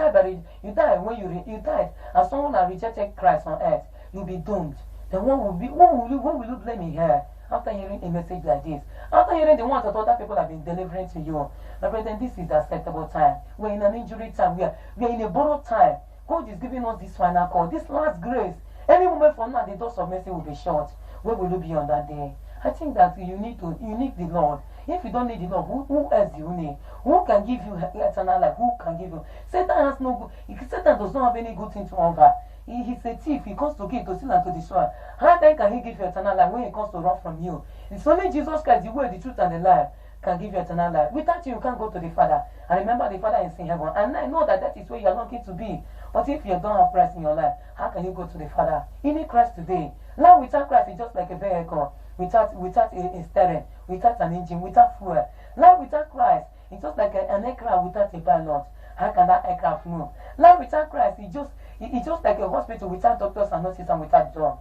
die when you died as someone that rejected Christ on earth, you'll be doomed. Then what will you blame in here after hearing a message like this? After hearing the ones that other people have been delivering to you, my brethren, this is the acceptable time. We're in an injury time. We are in a borrowed time. God is giving us this final call, this last grace. Any moment from now, the doors of mercy will be shut. Where will you be on that day? I think that you need the Lord. If you don't need the Lord, who else do you need? Who can give you eternal life? Who can give you? Satan has no good. Satan does not have any good thing to offer. He's a thief. He comes to kill, to steal, and to destroy. How then can he give you eternal life when he comes to run from you? It's only Jesus Christ, the way, the truth, and the life, can give you eternal life. Without you, you can't go to the Father. And remember, the Father is in heaven. And I know that is where you are looking to be. But if you don't have Christ in your life, how can you go to the Father? You need Christ today. Life without Christ is just like a vehicle, without a steering, without an engine, without fuel. Life without Christ is just like an aircraft without a pilot. How can that aircraft move? Life without Christ is just like a hospital without doctors and nurses and without drugs.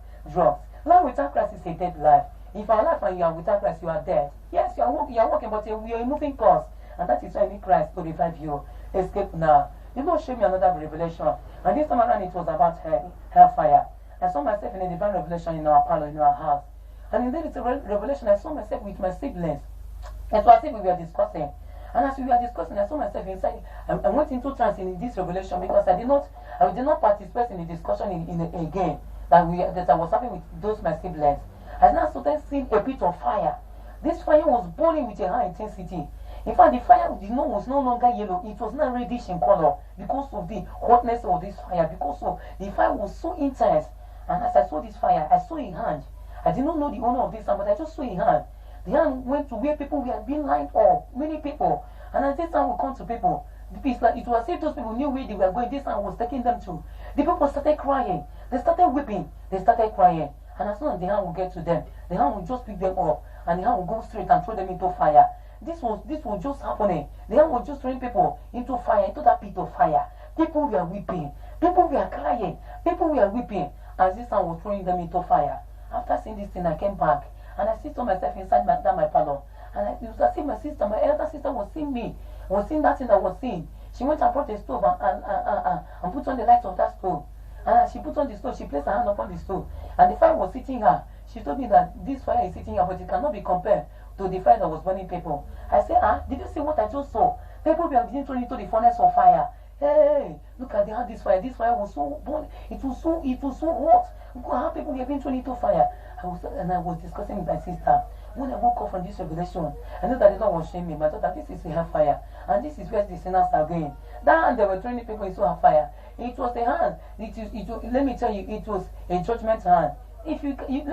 Life without Christ is a dead life. If you are alive and you are without Christ, you are dead. Yes, you are walking, but you are a moving course. And that is why I need Christ to revive you. Escape now. You know, show me another revelation. And this time around, it was about hellfire. I saw myself in a divine revelation in our parlor, in our house. And in this revelation, I saw myself with my siblings. It was as if we were discussing. And as we were discussing, I saw myself inside. I went into trance in this revelation because I did not participate in the discussion again that I was having with those my siblings. I now started seeing a bit of fire. This fire was burning with a high intensity. In fact, the fire was no longer yellow. It was now reddish in color because of the hotness of this fire. Because of the fire was so intense. And as I saw this fire, I saw a hand. I did not know the owner of this hand, but I just saw a hand. The hand went to where people were being lined up, many people. And as this hand would come to people, it was as if those people knew where they were going. This hand was taking them to. The people started crying. They started weeping. They started crying. And as soon as the hand would get to them, the hand would just pick them up. And the hand would go straight and throw them into fire. This was just happening. The hand was just throwing people into fire, into that pit of fire. People were weeping. People were crying. People were weeping. As this hand was throwing them into fire. After seeing this thing, I came back. And I saw myself inside my parlor. And it was as if my elder sister was seeing me. Was seeing that thing I was seeing. She went and brought a stove and put on the light of that stove. And as she put on the stove, she placed her hand upon the stove. And the fire was hitting her. She told me that this fire is hitting her, but it cannot be compared to the fire that was burning people. I said, did you see what I just saw? People were being thrown into the furnace of fire. Hey, look at this fire. This fire was so burning. It was so hot. Look how people were being thrown into fire. I was discussing with my sister. When I woke up from this revelation, I know that the Lord was showing me, my daughter, this is a hellfire. And this is where the sinners are going. That hand, they were throwing people into a fire. It was a hand. Let me tell you, it was a judgment hand. Let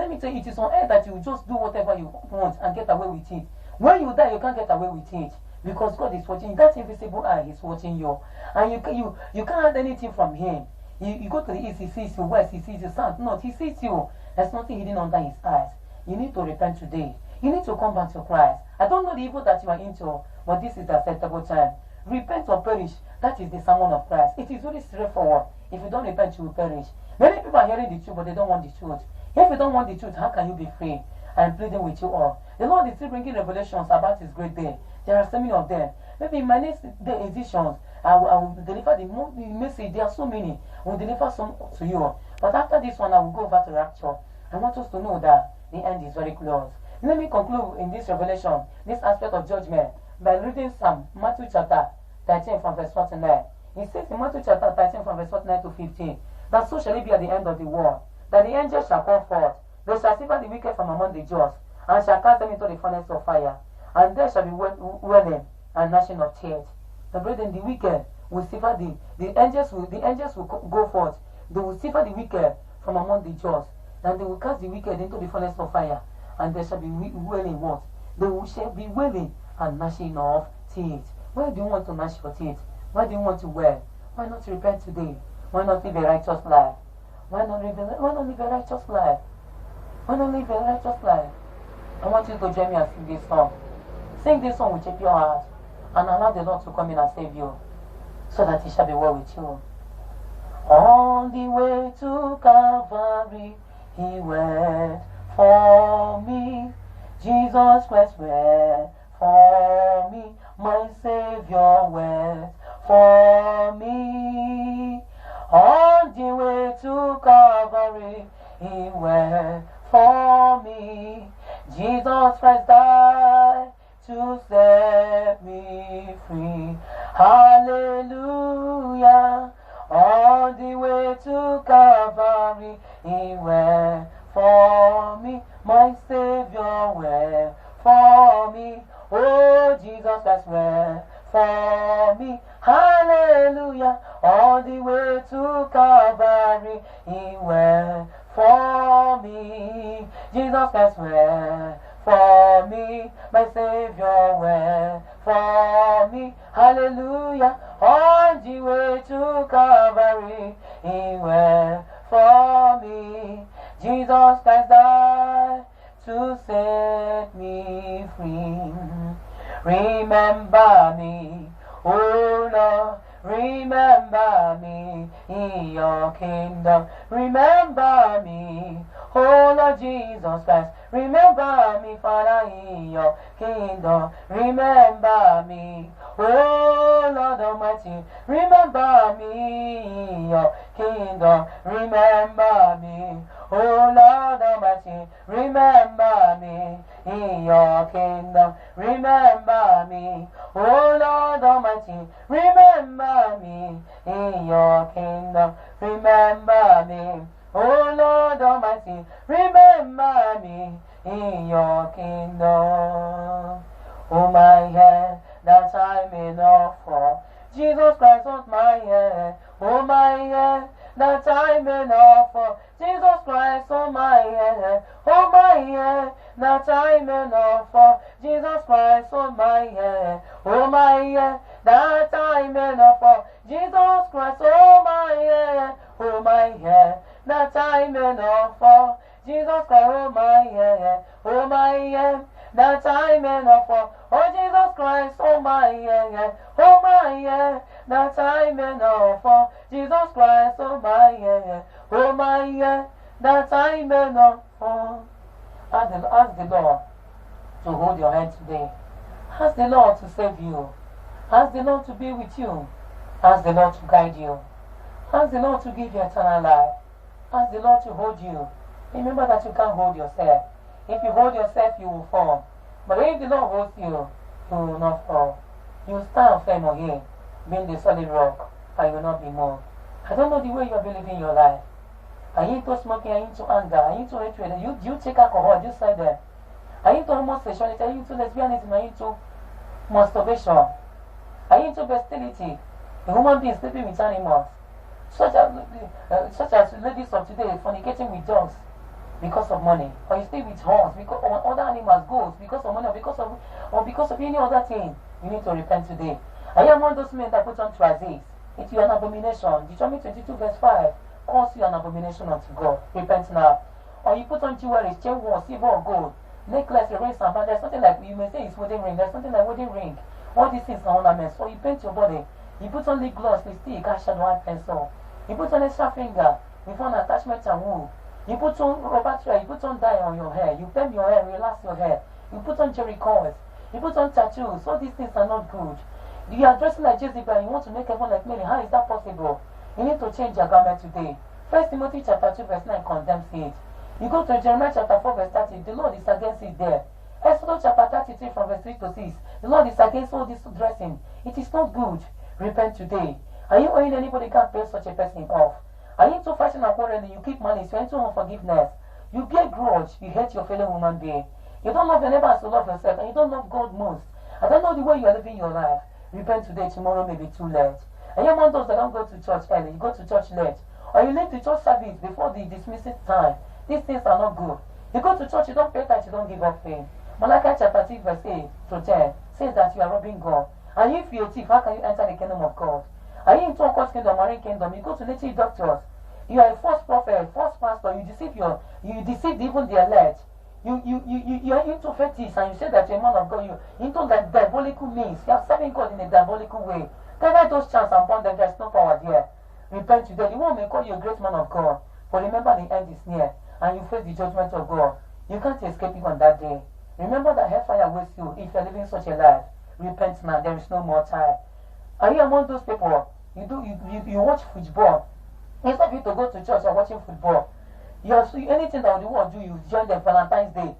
me tell you, it is on earth that you just do whatever you want and get away with it. When you die, you can't get away with it because God is watching. That invisible eye is watching you, and you can't hide anything from Him. You go to the east, He sees you. West, He sees you. South, north, He sees you. There's nothing hidden under His eyes. You need to repent today. You need to come back to Christ. I don't know the evil that you are into, but this is the acceptable time. Repent or perish. That is the sermon of Christ. It is very straightforward. If you don't repent, you will perish. Many people are hearing the truth, but they don't want the truth. If you don't want the truth, how can you be free? I am pleading with you all. The Lord is still bringing revelations about His great day. There are so many of them. Maybe in my next day editions, I will deliver the message. There are so many. I will deliver some to you. But after this one, I will go over to rapture. I want us to know that the end is very close. Let me conclude in this revelation, this aspect of judgment, by reading Psalm, Matthew chapter 13 from verse 49. It says in Matthew chapter 13 from verse 49 to 15, that so shall it be at the end of the world, that the angels shall come forth, they shall sever the wicked from among the just, and shall cast them into the furnace of fire, and there shall be wailing and gnashing of teeth. The brethren, the wicked will sever the angels will go forth, they will sever the wicked from among the just, and they will cast the wicked into the furnace of fire, and there shall be wailing what? There shall be wailing and gnashing of teeth. Why do you want to gnash your teeth? Why do you want to wail? Why not repent today? Why not live a righteous life? Why not live a righteous life? Why not live a righteous life? I want you to join me and sing this song. Sing this song with a pure heart and allow the Lord to come in and save you so that He shall be well with you. On the way to Calvary, He went for me. Jesus Christ went for me. My Savior went for me. On the way to Calvary, He went for me. Jesus Christ died to set me free. Hallelujah. On the way to Calvary, He went for me. My Savior went for me. Oh, Jesus Christ went for me. Hallelujah. On the way to Calvary, He went for me. Jesus Christ went for me. My Savior went for me. Hallelujah. On the way to Calvary, He went for me. Jesus Christ died to set me free. Remember me, oh Lord, remember me in your kingdom. Remember me, oh Lord Jesus Christ. Remember me, Father, in your kingdom. Remember me, oh Lord Almighty. Remember me in your kingdom. Remember me, oh Lord Almighty. Remember me in your kingdom. Remember me, oh Lord Almighty. Remember me in your kingdom. Remember me, oh Lord Almighty. Remember me in your kingdom. Oh my head, that I may not fall. Jesus Christ on my head. Oh my head, that I may not fall. Jesus Christ on my head. Oh my head, that I may not fall. Jesus Christ on my head. Oh my head, that I may not fall. Jesus Christ on my head. Oh my head, that I may not fall. Jesus Christ on my head. Oh my head, that I may not fall. Oh Jesus Christ on my head. Oh my head, that I may not fall. Jesus Christ on my head. Oh my head, that I may not fall. Ask the Lord to hold your hand today. Ask the Lord to save you. Ask the Lord to be with you. Ask the Lord to guide you. Ask the Lord to give you eternal life. Ask the Lord to hold you. Remember that you can't hold yourself. If you hold yourself, you will fall. But if the Lord holds you, you will not fall. You will stand firm on Him, being the solid rock, and you will not be moved. I don't know the way you are living your life. Are you into smoking? Are you into anger? Are you into hatred? Do you take alcohol? Do you sell them? Are you into homosexuality? Are you into lesbianism? Are you into masturbation? Are you into bestiality? A human being sleeping with animals, such as ladies of today fornicating with dogs because of money, or you stay with horses because of other animals, goats because of money, or because of any other thing. You need to repent today. I am one of those men that put on trousers. It is an abomination. Deuteronomy 22 verse 5 calls you an abomination unto God. Repent now. Or you put on jewelry, chain, silver or gold, necklace, rings and bands. There's something like, you may say it's wedding ring. There's something like wedding ring. All these things are ornaments. So you paint your body. You put on lip gloss, lipstick, eyeshadow, and pencil. You put on extra finger. You put on attachment and wool. You put on rubber tray. You put on dye on your hair. You perm your hair, relax your hair. You put on jerry coils. You put on tattoos. All these things are not good. You are dressing like Jezebel. You want to make everyone like Mary. How is that possible? You need to change your garment today. 1 Timothy chapter 2 verse 9 condemns it. You go to Jeremiah chapter 4 verse 30. The Lord is against it there. Exodus chapter 33 from verse 3 to 6. The Lord is against all this dressing. It is not good. Repent today. Are you owing anybody can't pay such a person off? Are you into fashion and quarreling? You keep malice. You are into unforgiveness. You bear grudge. You hate your fellow human being. You don't love your neighbor as you love yourself, and you don't love God most. I don't know the way you are living your life. Repent today. Tomorrow may be too late. And you want those that don't go to church early. You go to church late, or you leave the church service before the dismissing time. These things are not good. You go to church, you don't pay tithe, you don't give offering. Malachi chapter 6 verse 8 to 10 says that you are robbing God. And if you're a thief, how can you enter the kingdom of God? Are you into occult kingdom, marine kingdom? You go to native doctors. You are a false prophet, false pastor. You deceive even the elect. you're into fetish and you say that you're a man of God, you're into that diabolical means. You are serving God in a diabolical way. Gather those chants and burn them. There's no power there. Repent today. The one may call you a great man of God, but remember the end is near and you face the judgment of God. You can't escape it on that day. Remember that hellfire waits you if you're living such a life. Repent now. There is no more time. Are you among those people? You watch football. Instead of you to go to church or watching football, anything that you want to do, you join the Valentine's Day.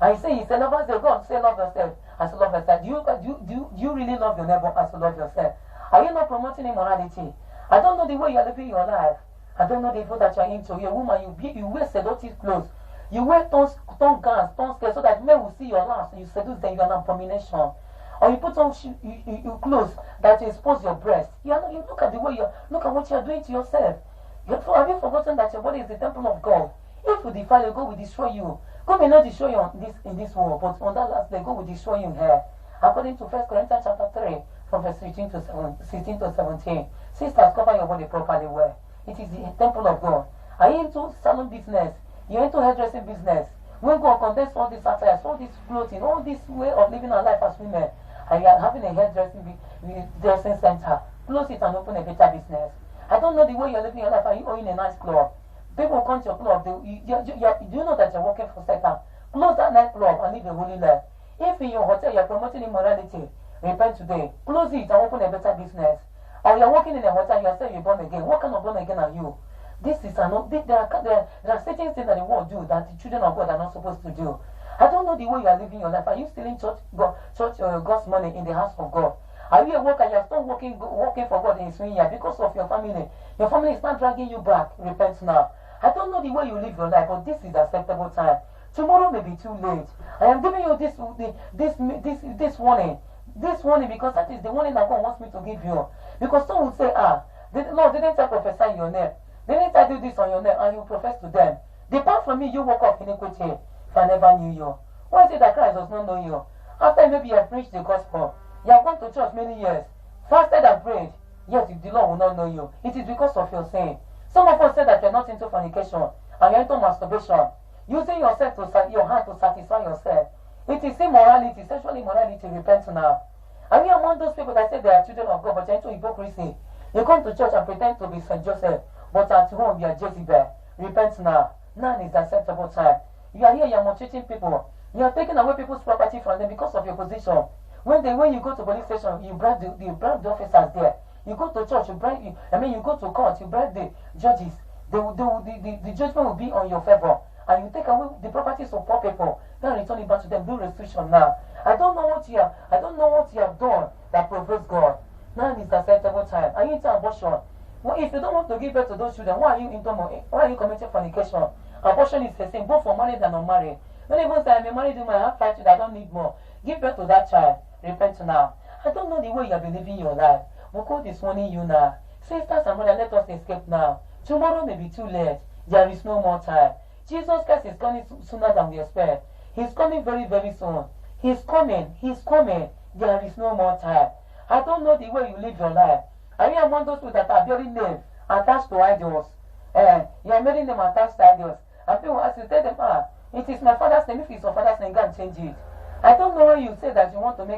And you say, Lovers Day, God say love yourself as you love yourself. Do you really love your neighbor as you love yourself? Are you not promoting immorality? I don't know the way you are living your life. I don't know the food that you are into. You're a woman, you wear seductive clothes. You wear tongue gowns, tongue skirts, so that men will see your laugh. You seduce them, you are an abomination. Or you put on clothes that expose your breast. You look at the way look at what you are doing to yourself. Have you forgotten that your body is the temple of God? If you defile you, God will destroy you. God may not destroy you in this world, but on that last day, God will destroy you here. According to 1 Corinthians chapter 3, from verse 16 to 17. Sisters, cover your body properly well. It is the temple of God. Are you into salon business? You're into hairdressing business. When God condemns all these attires, all this clothing, all this way of living our life as women, and you are having a hairdressing center, close it and open a better business. I don't know the way you're living your life. Are you owning a nice club? People come to your club. Do you know that you're working for Satan? Close that night club and live a holy life. If in your hotel you're promoting immorality, repent today. Close it and open a better business. Or you're working in a hotel, you're saying you're born again. What kind of born again are you? There are certain things that the world do that the children of God are not supposed to do. I don't know the way you are living your life. Are you stealing God's money in the house of God? Are you a worker? You are still working for God in swing year because of your family. Your family is not dragging you back. Repent now. I don't know the way you live your life, but this is acceptable time. Tomorrow may be too late. I am giving you this warning. This warning because that is the warning that God wants me to give you. Because some will say, Lord, didn't I prophesy in your name? Didn't I do this on your name? And you profess to them. Depart from me, you walk of iniquity, if I never knew you. Why is it that Christ does not know you? After maybe you have preached the gospel, you have gone to church many years, fasted and prayed, yet the Lord will not know you. It is because of your sin. Some of us say that you're not into fornication and you're into masturbation, using your hand to satisfy yourself. It is immorality, sexual immorality. Repent now. Are you among those people that say they are children of God, but you're into hypocrisy? You come to church and pretend to be St. Joseph, but at home you are Jezebel. Repent now. Now is the acceptable time. You are here, you are maltreating people. You are taking away people's property from them because of your position. When you go to police station, you bribe the officers there. You go to church, you go to court, you bribe the judges. The judgment will be on your favor. And you take away the properties of poor people. Then return it back to them. Do restitution now. I don't know what you have done that provoks God. Now is the acceptable time. Are you into abortion? Well, if you don't want to give birth to those children, why are you committing fornication? Abortion is the same, both for married and unmarried. Don't even say I'm a married woman, I have 5 children, I don't need more. Give birth to that child. Repent now. I don't know the way you have been living your life, but God is warning you now. Sisters and brothers, let us escape now. Tomorrow may be too late. There is no more time. Jesus Christ is coming sooner than we expect. He's coming very, very soon. He's coming. He's coming. There is no more time. I don't know the way you live your life. Are you among those people that are bearing names attached to idols? You are bearing them attached to idols. And people ask you, tell them, it is my father's name. If it's your father's name, go and change it. I don't know why you say that you want to make